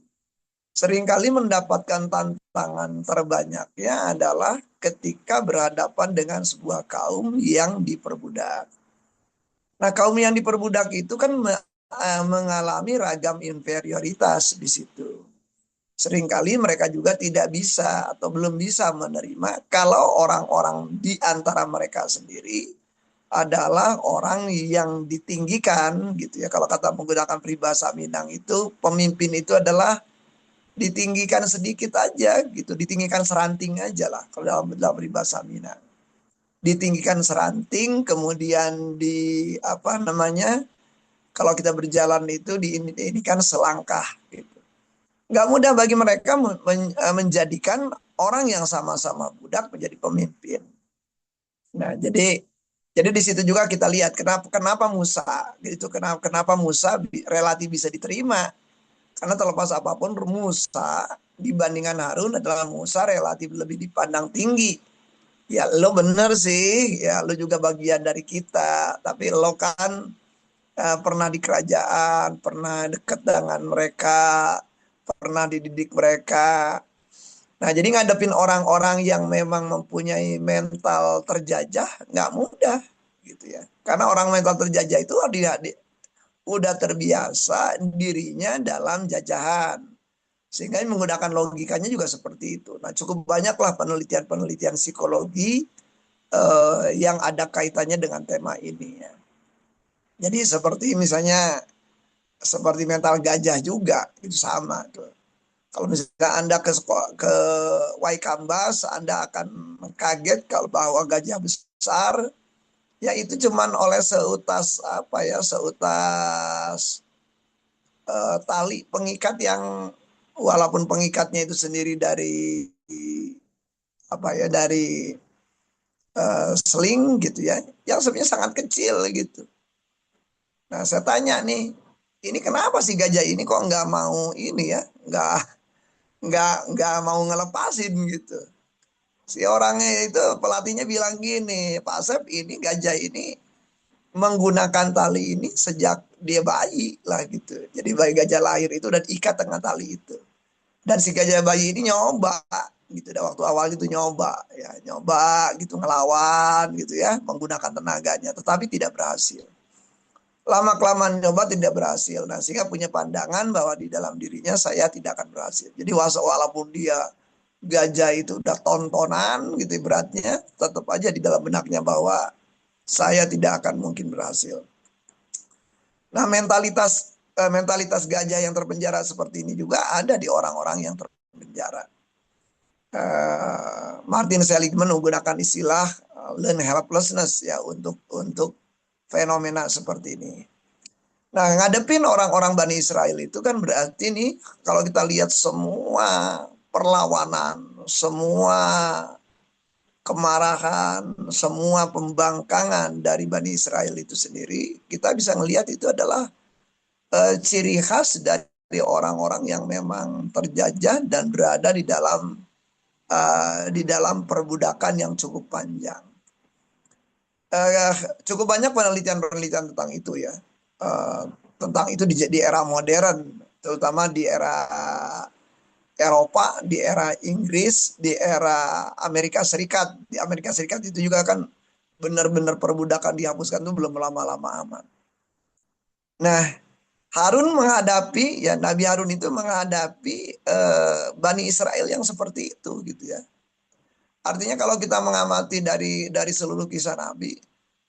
seringkali mendapatkan tantangan terbanyaknya adalah ketika berhadapan dengan sebuah kaum yang diperbudak. Nah, kaum yang diperbudak itu kan mengalami ragam inferioritas di situ. Seringkali mereka juga tidak bisa atau belum bisa menerima kalau orang-orang di antara mereka sendiri adalah orang yang ditinggikan gitu ya. Kalau kata menggunakan peribahasa Minang itu pemimpin itu adalah ditinggikan sedikit aja gitu, ditinggikan seranting aja lah kalau dalam peribahasa Minang. Ditinggikan seranting kemudian kalau kita berjalan itu ini kan selangkah gitu. Nggak mudah bagi mereka menjadikan orang yang sama-sama budak menjadi pemimpin. Nah, jadi di situ juga kita lihat kenapa Musa gitu, kenapa Musa relatif bisa diterima. Karena terlepas apapun Musa dibandingkan Harun adalah Musa relatif lebih dipandang tinggi. Ya lo bener sih, ya lo juga bagian dari kita. Tapi lo kan pernah di kerajaan, pernah dekat dengan mereka, pernah dididik mereka. Nah, jadi ngadepin orang-orang yang memang mempunyai mental terjajah nggak mudah gitu ya. Karena orang mental terjajah itu udah terbiasa dirinya dalam jajahan. Sehingga menggunakan logikanya juga seperti itu. Nah, cukup banyaklah penelitian-penelitian psikologi yang ada kaitannya dengan tema ini ya. Jadi seperti misalnya seperti mental gajah juga itu sama tuh. Kalau misalnya Anda ke Waikambas, Anda akan kaget kalau bahwa gajah besar ya itu cuman oleh seutas tali pengikat yang walaupun pengikatnya itu sendiri dari seling gitu ya, yang sebenarnya sangat kecil gitu. Nah, saya tanya nih, ini kenapa sih gajah ini kok nggak mau ini ya, nggak mau ngelepasin gitu. Si orangnya itu pelatihnya bilang gini, Pak Sep ini gajah ini menggunakan tali ini sejak dia bayi lah gitu. Jadi bayi gajah lahir itu udah diikat dengan tali itu. Dan si gajah bayi ini nyoba gitu, dan waktu awal itu nyoba ya, nyoba gitu ngelawan gitu ya, menggunakan tenaganya, tetapi tidak berhasil. Lama kelamaan nyoba tidak berhasil. Nah, sehingga punya pandangan bahwa di dalam dirinya saya tidak akan berhasil. Jadi walaupun dia gajah itu udah tontonan gitu beratnya, tetap aja di dalam benaknya bahwa saya tidak akan mungkin berhasil. Nah, mentalitas gajah yang terpenjara seperti ini juga ada di orang-orang yang terpenjara. Martin Seligman menggunakan istilah learn helplessness ya untuk fenomena seperti ini. Nah, ngadepin orang-orang Bani Israel itu kan berarti nih, kalau kita lihat semua perlawanan, semua kemarahan, semua pembangkangan dari Bani Israel itu sendiri, kita bisa melihat itu adalah ciri khas dari orang-orang yang memang terjajah dan berada di dalam perbudakan yang cukup panjang. Uh, Cukup banyak penelitian-penelitian tentang itu ya, tentang itu di era modern, terutama di era Eropa, di era Inggris, di era Amerika Serikat. Di Amerika Serikat itu juga kan benar-benar perbudakan dihapuskan itu belum lama-lama amat. Nah, Harun menghadapi ya, Nabi Harun itu menghadapi Bani Israel yang seperti itu gitu ya. Artinya kalau kita mengamati dari seluruh kisah Nabi,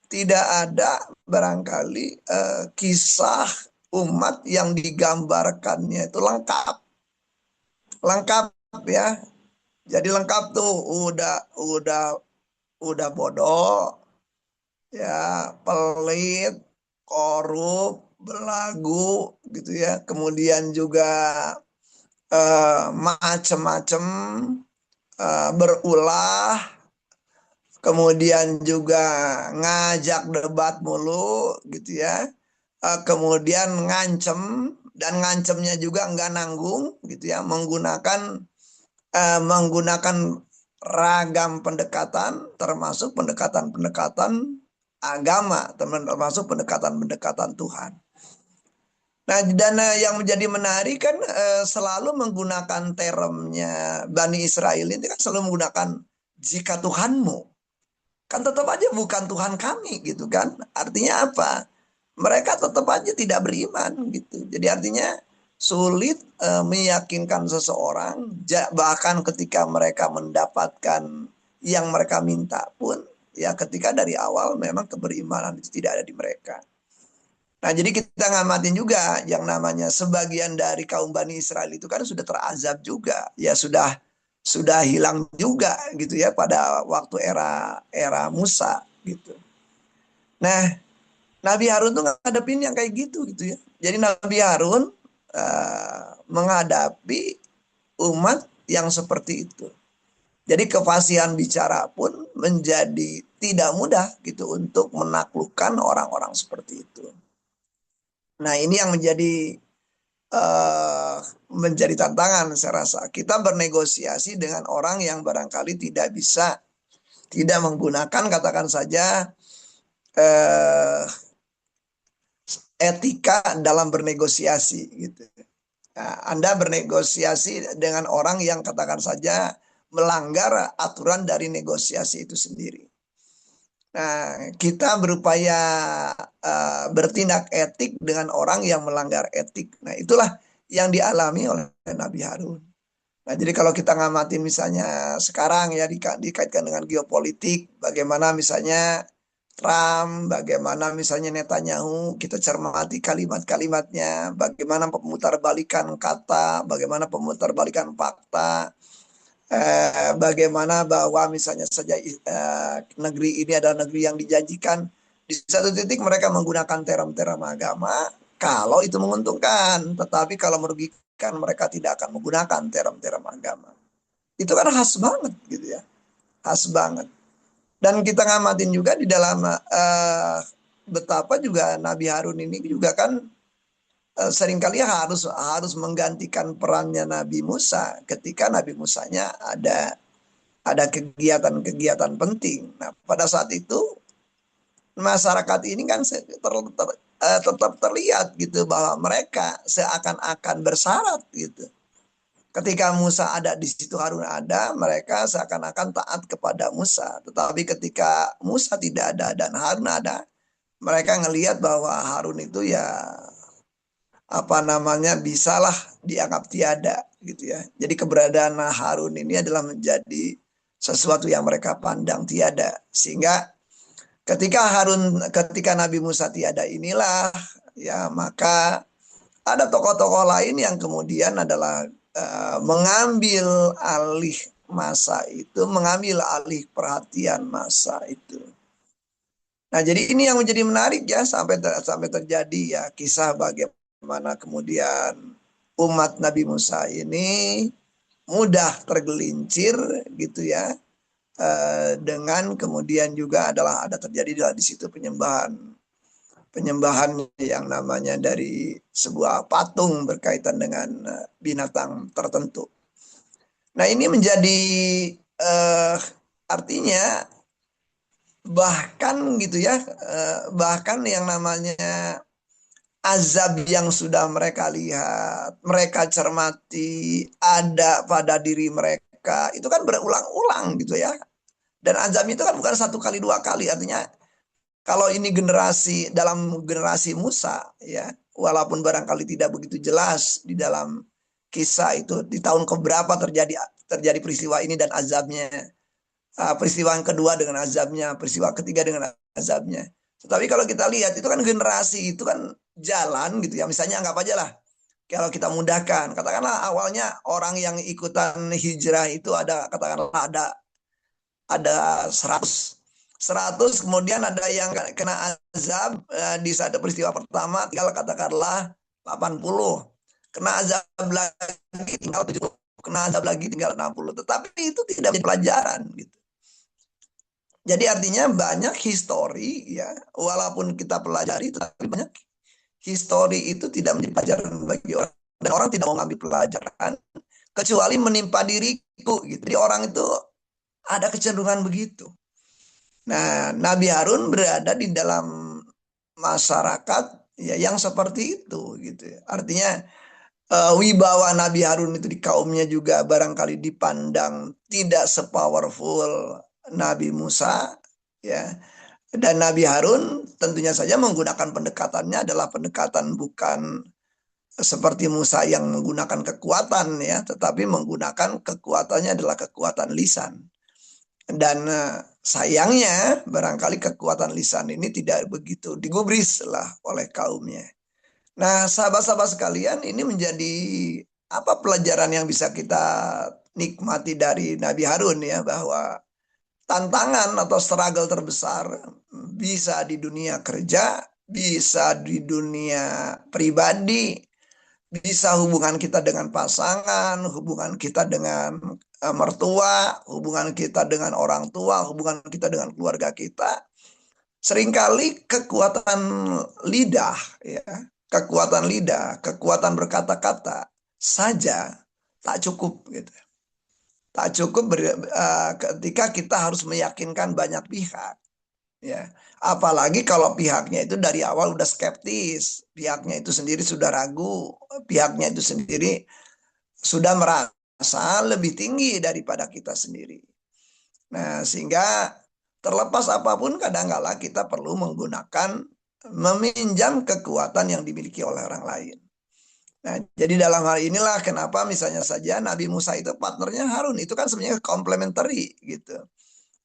tidak ada barangkali kisah umat yang digambarkannya itu lengkap, lengkap ya. Jadi lengkap tuh, udah bodoh, ya, pelit, korup, belagu gitu ya. Kemudian juga macem-macem, berulah, kemudian juga ngajak debat mulu gitu ya. Kemudian ngancem, dan ngancemnya juga nggak nanggung gitu ya, menggunakan ragam pendekatan, termasuk pendekatan-pendekatan agama, termasuk pendekatan-pendekatan Tuhan. Nah, dan yang menjadi menarik kan selalu menggunakan termnya Bani Israel ini kan selalu menggunakan jika Tuhanmu. Kan tetap aja bukan Tuhan kami gitu kan. Artinya apa? Mereka tetap aja tidak beriman gitu. Jadi artinya sulit meyakinkan seseorang, bahkan ketika mereka mendapatkan yang mereka minta pun, ya ketika dari awal memang keberimanan itu tidak ada di mereka. Nah, jadi kita ngamatin juga yang namanya sebagian dari kaum Bani Israel itu kan sudah terazab juga, ya sudah hilang juga gitu ya pada waktu era Musa gitu. Nah, Nabi Harun tuh ngadepin yang kayak gitu gitu ya. Jadi Nabi Harun menghadapi umat yang seperti itu. Jadi kefasihan bicara pun menjadi tidak mudah gitu untuk menaklukkan orang-orang seperti itu. Nah, ini yang menjadi tantangan saya rasa. Kita bernegosiasi dengan orang yang barangkali tidak menggunakan, katakan saja, etika dalam bernegosiasi gitu. Nah, Anda bernegosiasi dengan orang yang katakan saja melanggar aturan dari negosiasi itu sendiri. Nah, kita berupaya bertindak etik dengan orang yang melanggar etik. Nah, itulah yang dialami oleh Nabi Harun. Nah, jadi kalau kita ngamatin misalnya sekarang ya dikaitkan dengan geopolitik, bagaimana misalnya Trump, bagaimana misalnya Netanyahu, kita cermati kalimat-kalimatnya, bagaimana pemutarbalikan kata, bagaimana pemutarbalikan fakta, bagaimana bahwa misalnya saja negeri ini adalah negeri yang dijanjikan, di satu titik mereka menggunakan term-term agama kalau itu menguntungkan, tetapi kalau merugikan mereka tidak akan menggunakan term-term agama. Itu kan khas banget gitu ya, khas banget. Dan kita ngamatin juga di dalam betapa juga Nabi Harun ini juga kan seringkali harus menggantikan perannya Nabi Musa ketika Nabi Musanya ada kegiatan-kegiatan penting. Nah, pada saat itu masyarakat ini kan tetap terlihat gitu bahwa mereka seakan-akan bersyarat gitu. Ketika Musa ada di situ, Harun ada, mereka seakan-akan taat kepada Musa. Tetapi ketika Musa tidak ada dan Harun ada, mereka ngelihat bahwa Harun itu ya apa namanya bisalah dianggap tiada gitu ya. Jadi keberadaan Harun ini adalah menjadi sesuatu yang mereka pandang tiada. Sehingga ketika Nabi Musa tiada inilah ya maka ada tokoh-tokoh lain yang kemudian adalah mengambil alih masa itu, mengambil alih perhatian masa itu. Nah, jadi ini yang menjadi menarik ya sampai terjadi ya kisah bagaimana kemudian umat Nabi Musa ini mudah tergelincir gitu ya dengan kemudian juga adalah ada terjadi di situ penyembahan yang namanya dari sebuah patung berkaitan dengan binatang tertentu. Nah, ini menjadi artinya bahkan gitu ya, bahkan yang namanya azab yang sudah mereka lihat, mereka cermati, ada pada diri mereka, itu kan berulang-ulang gitu ya. Dan azab itu kan bukan satu kali dua kali, artinya kalau ini dalam generasi Musa ya, walaupun barangkali tidak begitu jelas di dalam kisah itu di tahun keberapa terjadi peristiwa ini dan azabnya. Peristiwa yang kedua dengan azabnya, peristiwa ketiga dengan azabnya. Tetapi kalau kita lihat itu kan generasi itu kan jalan gitu ya. Misalnya anggap aja lah kalau kita mudahkan, katakanlah awalnya orang yang ikutan hijrah itu ada katakanlah ada 100 kemudian ada yang kena azab di saat peristiwa pertama tinggal katakanlah 80, kena azab lagi tinggal 70, kena azab lagi tinggal 60, tetapi itu tidak menjadi pelajaran gitu. Jadi artinya banyak histori ya, walaupun kita pelajari tetapi banyak histori itu tidak menjadi pelajaran bagi orang dan orang tidak mau ngambil pelajaran kecuali menimpa diriku gitu. Jadi orang itu ada kecenderungan begitu. Nah, Nabi Harun berada di dalam masyarakat ya yang seperti itu gitu. Artinya wibawa Nabi Harun itu di kaumnya juga barangkali dipandang tidak sepowerful Nabi Musa ya. Dan Nabi Harun tentunya saja menggunakan pendekatannya adalah pendekatan bukan seperti Musa yang menggunakan kekuatan ya, tetapi menggunakan kekuatannya adalah kekuatan lisan. Dan sayangnya barangkali kekuatan lisan ini tidak begitu digubris lah oleh kaumnya. Nah, sahabat-sahabat sekalian, ini menjadi apa pelajaran yang bisa kita nikmati dari Nabi Harun ya, bahwa tantangan atau struggle terbesar bisa di dunia kerja, bisa di dunia pribadi, bisa hubungan kita dengan pasangan, hubungan kita dengan mertua, hubungan kita dengan orang tua, hubungan kita dengan keluarga kita. Seringkali kekuatan lidah, ya, kekuatan berkata-kata saja tak cukup gitu. Tak cukup ketika kita harus meyakinkan banyak pihak. Ya, apalagi kalau pihaknya itu dari awal udah skeptis, pihaknya itu sendiri sudah ragu, pihaknya itu sendiri sudah merasa lebih tinggi daripada kita sendiri. Nah, sehingga terlepas apapun kadang-kala kita perlu meminjam kekuatan yang dimiliki oleh orang lain. Nah, jadi dalam hal inilah kenapa misalnya saja Nabi Musa itu partnernya Harun, itu kan sebenarnya complementary gitu.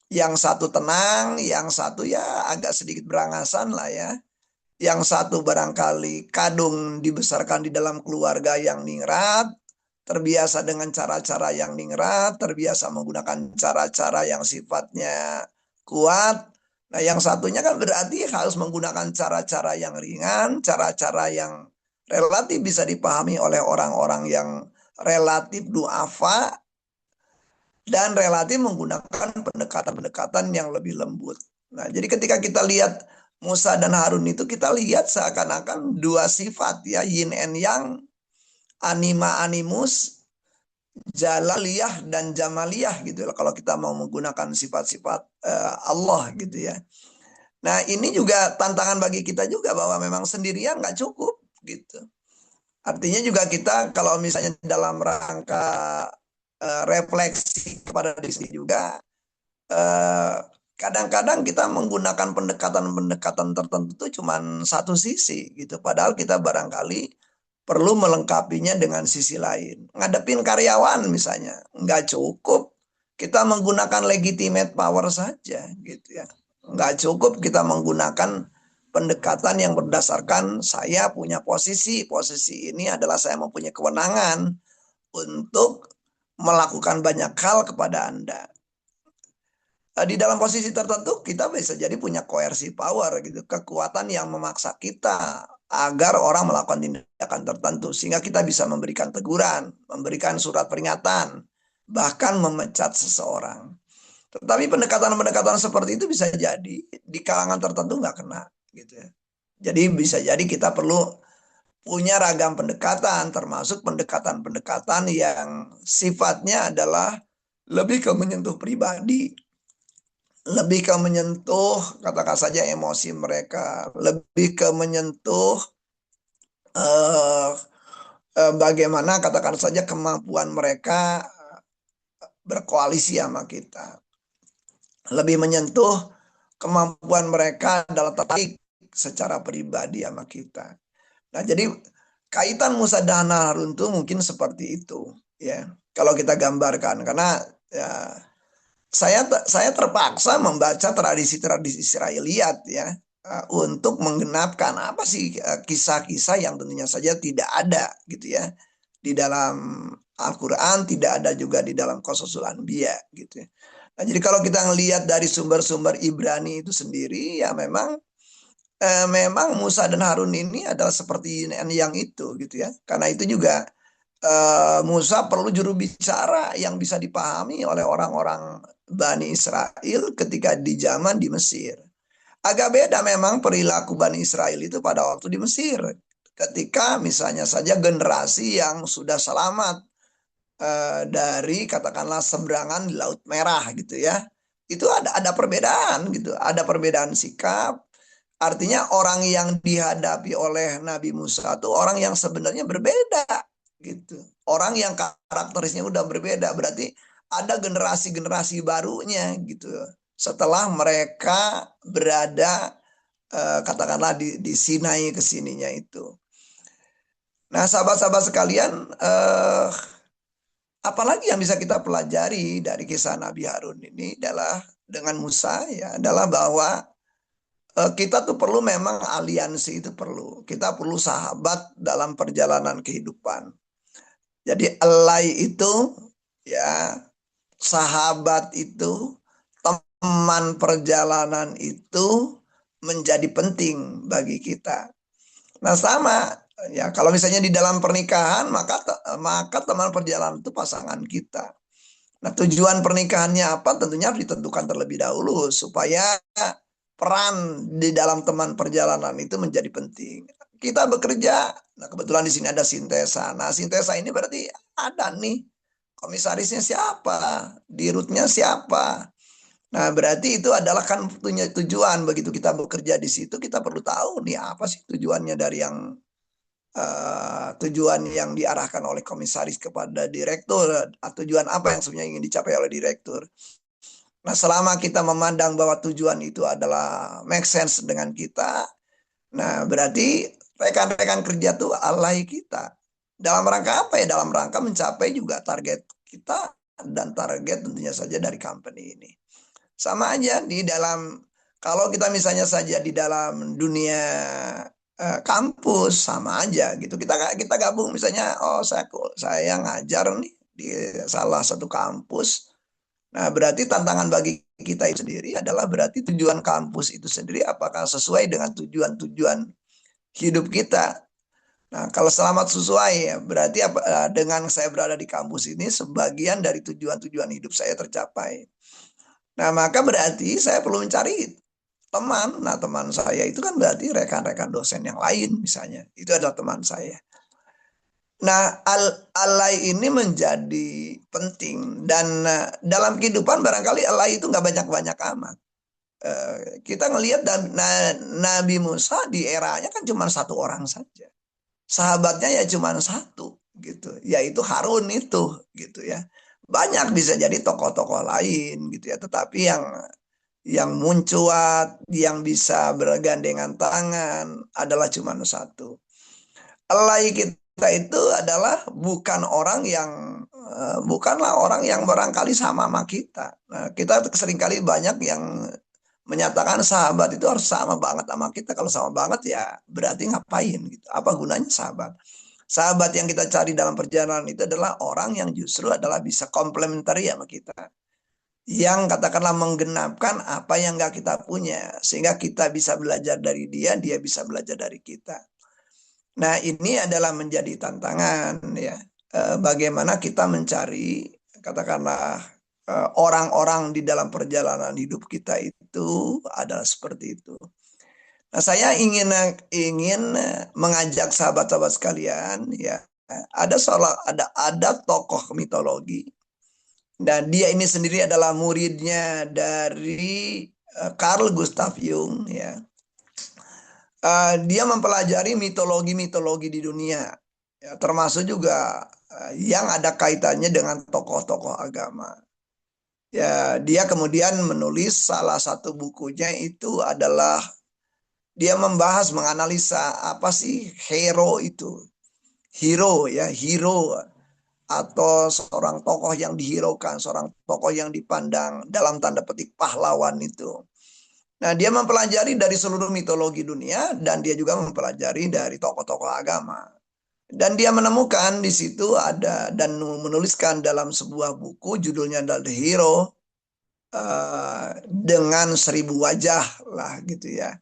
Yang satu tenang, yang satu ya agak sedikit berangasan lah ya. Yang satu barangkali kadung dibesarkan di dalam keluarga yang ningrat, terbiasa dengan cara-cara yang ningrat, terbiasa menggunakan cara-cara yang sifatnya kuat. Nah, yang satunya kan berarti harus menggunakan cara-cara yang ringan, cara-cara yang relatif bisa dipahami oleh orang-orang yang relatif duafa dan relatif menggunakan pendekatan-pendekatan yang lebih lembut. Nah, jadi ketika kita lihat Musa dan Harun itu kita lihat seakan-akan dua sifat ya, yin and yang, anima animus, jalaliyah dan jamaliyah gitu kalau kita mau menggunakan sifat-sifat Allah gitu ya. Nah, ini juga tantangan bagi kita juga bahwa memang sendirian nggak cukup gitu. Artinya juga kita kalau misalnya dalam rangka refleksi kepada diri sendiri juga, eh, kadang-kadang kita menggunakan pendekatan-pendekatan tertentu itu cuma satu sisi gitu. Padahal kita barangkali perlu melengkapinya dengan sisi lain. Ngadepin karyawan misalnya, nggak cukup kita menggunakan legitimate power saja gitu ya. Nggak cukup kita menggunakan pendekatan yang berdasarkan saya punya posisi ini adalah saya mempunyai kewenangan untuk melakukan banyak hal kepada Anda. Di dalam posisi tertentu kita bisa jadi punya coercive power gitu, kekuatan yang memaksa kita agar orang melakukan tindakan tertentu sehingga kita bisa memberikan teguran, memberikan surat peringatan, bahkan memecat seseorang. Tetapi pendekatan-pendekatan seperti itu bisa jadi di kalangan tertentu nggak kena gitu ya. Jadi bisa jadi kita perlu punya ragam pendekatan, termasuk pendekatan-pendekatan yang sifatnya adalah lebih ke menyentuh pribadi, lebih ke menyentuh katakan saja emosi mereka, lebih ke menyentuh eh, bagaimana katakan saja kemampuan mereka berkoalisi sama kita, lebih menyentuh kemampuan mereka dalam tertarik secara pribadi sama kita. Nah, jadi kaitan Musa dan Harun itu mungkin seperti itu, ya. Kalau kita gambarkan, karena ya, saya terpaksa membaca tradisi-tradisi Israeliat ya, untuk menggenapkan apa sih kisah-kisah yang tentunya saja tidak ada gitu ya di dalam Al-Quran, tidak ada juga di dalam Qasasul Anbiya gitu ya. Nah, jadi kalau kita ngelihat dari sumber-sumber Ibrani itu sendiri ya memang Musa dan Harun ini adalah seperti yang itu gitu ya. Karena itu juga Musa perlu juru bicara yang bisa dipahami oleh orang-orang Bani Israel ketika di zaman di Mesir. Agak beda memang perilaku Bani Israel itu pada waktu di Mesir. Ketika misalnya saja generasi yang sudah selamat dari katakanlah seberangan di Laut Merah gitu ya. Itu ada perbedaan gitu, ada perbedaan sikap. Artinya orang yang dihadapi oleh Nabi Musa itu orang yang sebenarnya berbeda gitu. Orang yang karakterisnya udah berbeda, berarti ada generasi-generasi barunya gitu. Setelah mereka berada katakanlah di Sinai kesininya itu. Nah, sahabat-sahabat sekalian, apalagi yang bisa kita pelajari dari kisah Nabi Harun ini adalah dengan Musa ya, adalah bahwa kita tuh perlu memang aliansi itu perlu. Kita perlu sahabat dalam perjalanan kehidupan. Jadi alai itu ya, sahabat itu, teman perjalanan itu menjadi penting bagi kita. Nah, sama ya, kalau misalnya di dalam pernikahan maka teman perjalanan itu pasangan kita. Nah, tujuan pernikahannya apa? Tentunya harus ditentukan terlebih dahulu supaya peran di dalam teman perjalanan itu menjadi penting. Kita bekerja, nah kebetulan di sini ada Sintesa. Nah, Sintesa ini berarti ada nih komisarisnya siapa, dirutnya siapa. Nah, berarti itu adalah kan punya tujuan. Begitu kita bekerja di situ, kita perlu tahu nih apa sih tujuannya dari yang tujuan yang diarahkan oleh komisaris kepada direktur, tujuan apa yang sebenarnya ingin dicapai oleh direktur. Nah, selama kita memandang bahwa tujuan itu adalah make sense dengan kita, nah berarti rekan-rekan kerja tuh alai kita. Dalam rangka apa ya? Dalam rangka mencapai juga target kita dan target tentunya saja dari company ini. Sama aja di dalam, kalau kita misalnya saja di dalam dunia kampus sama aja gitu. Kita gabung misalnya, oh saya ngajar nih di salah satu kampus. Nah, berarti tantangan bagi kita itu sendiri adalah berarti tujuan kampus itu sendiri apakah sesuai dengan tujuan-tujuan hidup kita. Nah, kalau selamat sesuai ya, berarti dengan saya berada di kampus ini sebagian dari tujuan-tujuan hidup saya tercapai. Nah, maka berarti saya perlu mencari teman. Nah, teman saya itu kan berarti rekan-rekan dosen yang lain misalnya. Itu adalah teman saya. Nah, alay ini menjadi penting dan dalam kehidupan barangkali alay itu nggak banyak-banyak amat. Kita ngelihat Nabi Musa di eranya kan cuma satu orang saja. sahabatnya ya cuma satu gitu, yaitu Harun itu gitu ya. Banyak bisa jadi tokoh-tokoh lain gitu ya, tetapi yang mencuat, yang bisa bergandengan tangan adalah cuma satu. Elai kita itu adalah bukanlah orang yang barangkali sama kita. Nah, kita seringkali banyak yang menyatakan sahabat itu harus sama banget sama kita. Kalau sama banget ya berarti ngapain gitu. Apa gunanya sahabat? Sahabat yang kita cari dalam perjalanan itu adalah orang yang justru adalah bisa komplementari sama kita. Yang katakanlah menggenapkan apa yang nggak kita punya. Sehingga kita bisa belajar dari dia, dia bisa belajar dari kita. Nah, ini adalah menjadi tantangan ya. Bagaimana kita mencari katakanlah orang-orang di dalam perjalanan hidup kita itu adalah seperti itu. Nah, saya ingin mengajak sahabat-sahabat sekalian ya. Ada tokoh mitologi dan dia ini sendiri adalah muridnya dari Carl Gustav Jung ya. Dia mempelajari mitologi-mitologi di dunia, ya, termasuk juga yang ada kaitannya dengan tokoh-tokoh agama. Ya, dia kemudian menulis salah satu bukunya itu adalah dia membahas, menganalisa apa sih hero itu. Hero ya, hero atau seorang tokoh yang dihiraukan, seorang tokoh yang dipandang dalam tanda petik pahlawan itu. Nah, dia mempelajari dari seluruh mitologi dunia dan dia juga mempelajari dari tokoh-tokoh agama. Dan dia menemukan di situ ada dan menuliskan dalam sebuah buku judulnya adalah The Hero dengan 1000 wajah lah gitu ya.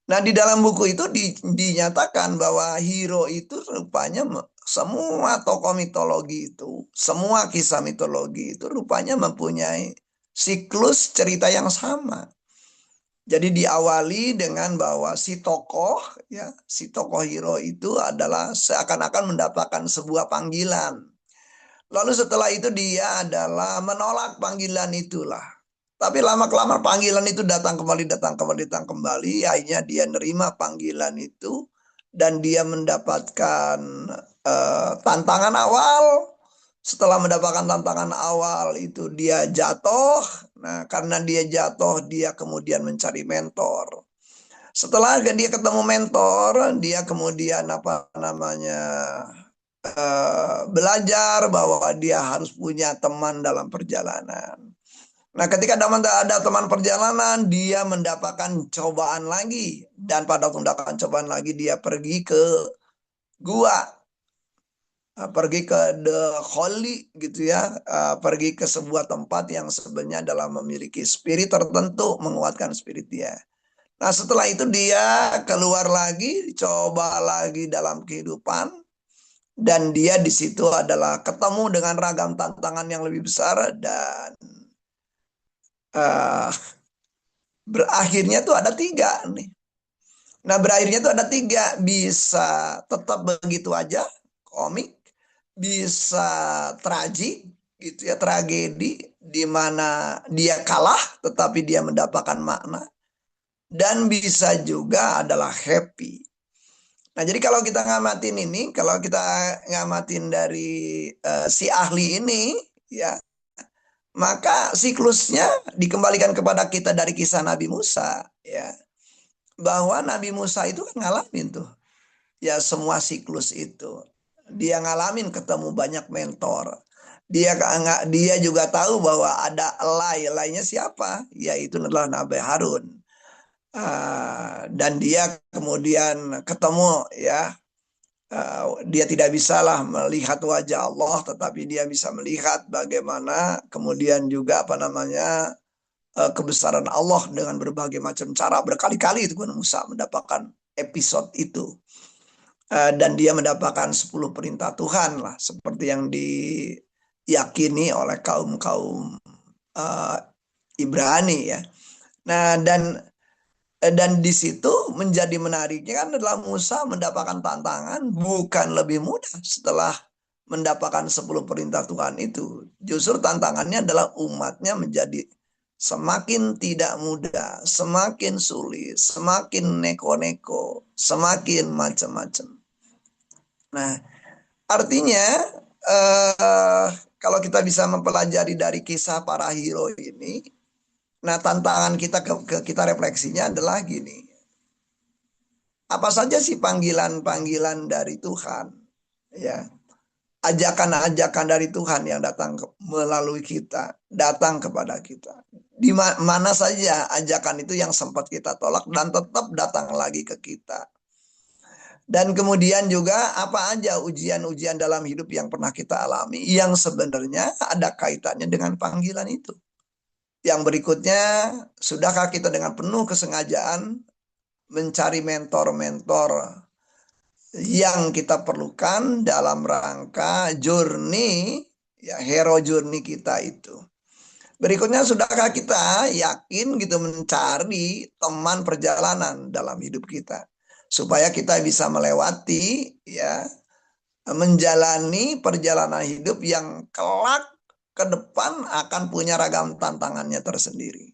Nah, di dalam buku itu dinyatakan bahwa hero itu rupanya semua tokoh mitologi itu, semua kisah mitologi itu rupanya mempunyai siklus cerita yang sama. Jadi diawali dengan bahwa si tokoh hero itu adalah seakan-akan mendapatkan sebuah panggilan. Lalu setelah itu dia adalah menolak panggilan itulah. Tapi lama-kelamaan panggilan itu datang kembali. Akhirnya dia nerima panggilan itu dan dia mendapatkan tantangan awal. Setelah mendapatkan tantangan awal itu dia jatuh. Nah, karena dia jatuh, dia kemudian mencari mentor. Setelah dia ketemu mentor, dia kemudian belajar bahwa dia harus punya teman dalam perjalanan. Nah, ketika ada teman perjalanan, dia mendapatkan cobaan lagi. Dan pada mendapatkan cobaan lagi, dia pergi ke gua. Pergi ke The Holy gitu ya. Pergi ke sebuah tempat yang sebenarnya adalah memiliki spirit tertentu, menguatkan spirit dia. Nah, setelah itu dia keluar lagi, coba lagi dalam kehidupan. Dan dia di situ adalah ketemu dengan ragam tantangan yang lebih besar dan uh, berakhirnya tuh ada 3 nih. Nah, berakhirnya tuh ada 3, bisa tetap begitu aja, komik, bisa tragik gitu ya, tragedi di mana dia kalah tetapi dia mendapatkan makna, dan bisa juga adalah happy. Nah, jadi kalau kita ngamatin dari si ahli ini ya, maka siklusnya dikembalikan kepada kita dari kisah Nabi Musa ya, bahwa Nabi Musa itu kan ngalamin tuh ya semua siklus itu. Dia ngalamin ketemu banyak mentor. Dia juga tahu bahwa ada elainya siapa, yaitu adalah Nabi Harun. Dan dia kemudian ketemu ya, dia tidak bisalah melihat wajah Allah, tetapi dia bisa melihat bagaimana kemudian juga kebesaran Allah dengan berbagai macam cara. Berkali-kali itu Musa mendapatkan episode itu. Dan dia mendapatkan 10 perintah Tuhan lah, seperti yang diyakini oleh kaum Ibrani ya. Nah, dan di situ menjadi menariknya kan adalah Musa mendapatkan tantangan bukan lebih mudah setelah mendapatkan 10 perintah Tuhan itu. Justru tantangannya adalah umatnya menjadi semakin tidak mudah, semakin sulit, semakin neko-neko, semakin macam-macam. Nah, artinya eh, kalau kita bisa mempelajari dari kisah para hero ini, nah tantangan kita kita refleksinya adalah gini. Apa saja sih panggilan-panggilan dari Tuhan? Ya, ajakan-ajakan dari Tuhan yang datang melalui kita, datang kepada kita. Di mana saja ajakan itu yang sempat kita tolak dan tetap datang lagi ke kita. Dan kemudian juga apa aja ujian-ujian dalam hidup yang pernah kita alami yang sebenarnya ada kaitannya dengan panggilan itu. Yang berikutnya, sudahkah kita dengan penuh kesengajaan mencari mentor-mentor yang kita perlukan dalam rangka journey, ya hero journey kita itu. Berikutnya, sudahkah kita yakin gitu mencari teman perjalanan dalam hidup kita supaya kita bisa melewati, ya, menjalani perjalanan hidup yang kelak ke depan akan punya ragam tantangannya tersendiri.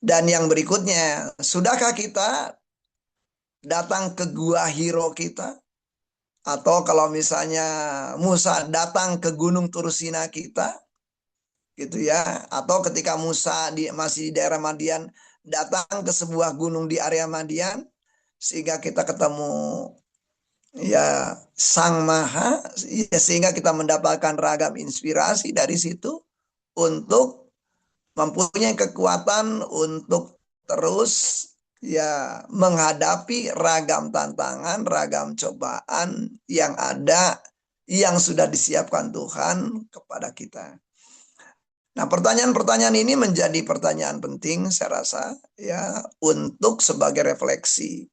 Dan yang berikutnya, sudahkah kita datang ke gua hero kita? Atau kalau misalnya Musa datang ke Gunung Tursina kita, gitu ya. Atau ketika Musa masih di daerah Madian, datang ke sebuah gunung di area Madian, sehingga kita ketemu ya Sang Maha, ya, sehingga kita mendapatkan ragam inspirasi dari situ untuk mempunyai kekuatan untuk terus ya menghadapi ragam tantangan, ragam cobaan yang ada yang sudah disiapkan Tuhan kepada kita. Nah, pertanyaan-pertanyaan ini menjadi pertanyaan penting saya rasa ya untuk sebagai refleksi.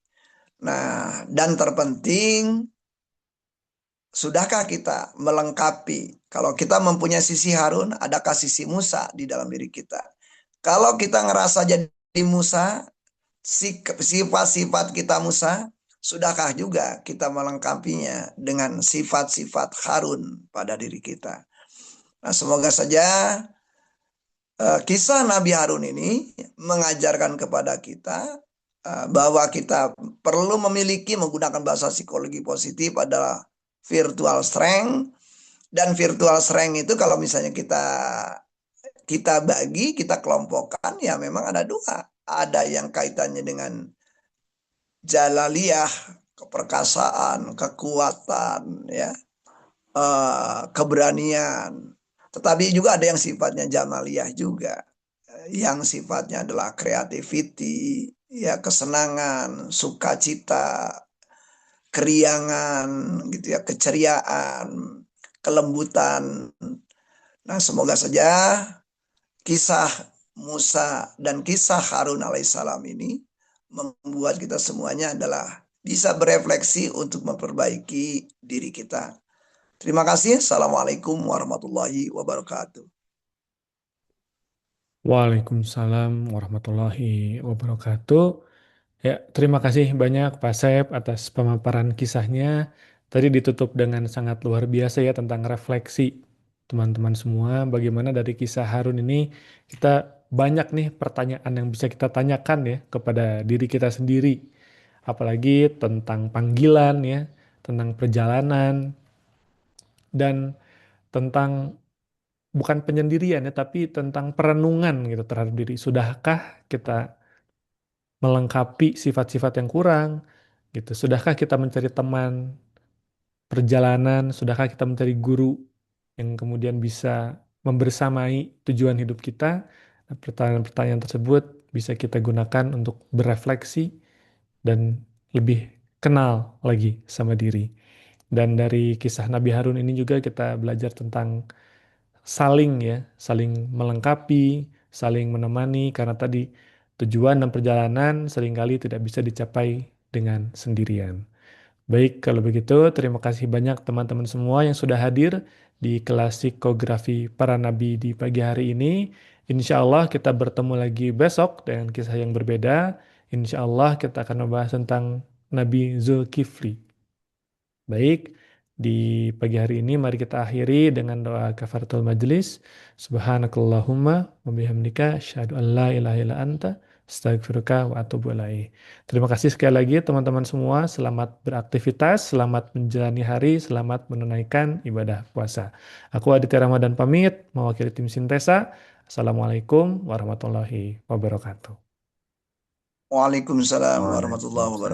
Nah, dan terpenting, sudahkah kita melengkapi? Kalau kita mempunyai sisi Harun, adakah sisi Musa di dalam diri kita? Kalau kita ngerasa jadi Musa, sifat-sifat kita Musa, sudahkah juga kita melengkapinya dengan sifat-sifat Harun pada diri kita? Nah, semoga saja kisah Nabi Harun ini mengajarkan kepada kita bahwa kita perlu memiliki menggunakan bahasa psikologi positif adalah virtual strength. Dan virtual strength itu kalau misalnya kita bagi, kita kelompokkan, ya memang ada dua. Ada yang kaitannya dengan jalaliyah, keperkasaan, kekuatan, ya, keberanian. Tetapi juga ada yang sifatnya jamaliyah juga, yang sifatnya adalah creativity, ya, kesenangan, sukacita, keriangan, gitu ya, keceriaan, kelembutan. Nah, semoga saja kisah Musa dan kisah Harun alaihissalam ini membuat kita semuanya adalah bisa berefleksi untuk memperbaiki diri kita. Terima kasih. Assalamualaikum warahmatullahi wabarakatuh.
Waalaikumsalam warahmatullahi wabarakatuh. Ya, terima kasih banyak Pak Sep atas pemaparan kisahnya. Tadi ditutup dengan sangat luar biasa ya tentang refleksi teman-teman semua. Bagaimana dari kisah Harun ini kita banyak nih pertanyaan yang bisa kita tanyakan ya kepada diri kita sendiri. Apalagi tentang panggilan ya, tentang perjalanan, dan tentang bukan penyendirian ya, tapi tentang perenungan gitu terhadap diri. Sudahkah kita melengkapi sifat-sifat yang kurang gitu? Sudahkah kita mencari teman perjalanan? Sudahkah kita mencari guru yang kemudian bisa membersamai tujuan hidup kita? Nah, pertanyaan-pertanyaan tersebut bisa kita gunakan untuk berefleksi dan lebih kenal lagi sama diri. Dan dari kisah Nabi Harun ini juga kita belajar tentang saling ya, saling melengkapi, saling menemani karena tadi tujuan dan perjalanan seringkali tidak bisa dicapai dengan sendirian. Baik, kalau begitu terima kasih banyak teman-teman semua yang sudah hadir di kelas psikografi para nabi di pagi hari ini. Insya Allah kita bertemu lagi besok dengan kisah yang berbeda. Insya Allah kita akan membahas tentang Nabi Zulkifli. Baik, di pagi hari ini mari kita akhiri dengan doa kafaratul majlis. Subhanakallahumma wa bihamdika asyhadu an la ilaha illa anta Astaghfiruka wa atubu ilaik. Terima kasih sekali lagi teman-teman semua. Selamat beraktivitas, selamat menjalani hari, selamat menunaikan ibadah puasa. Aku Aditya Ramadan pamit, mewakili tim Sintesa. Assalamualaikum warahmatullahi wabarakatuh.
Waalaikumsalam warahmatullahi wabarakatuh.
Waalaikumsalam.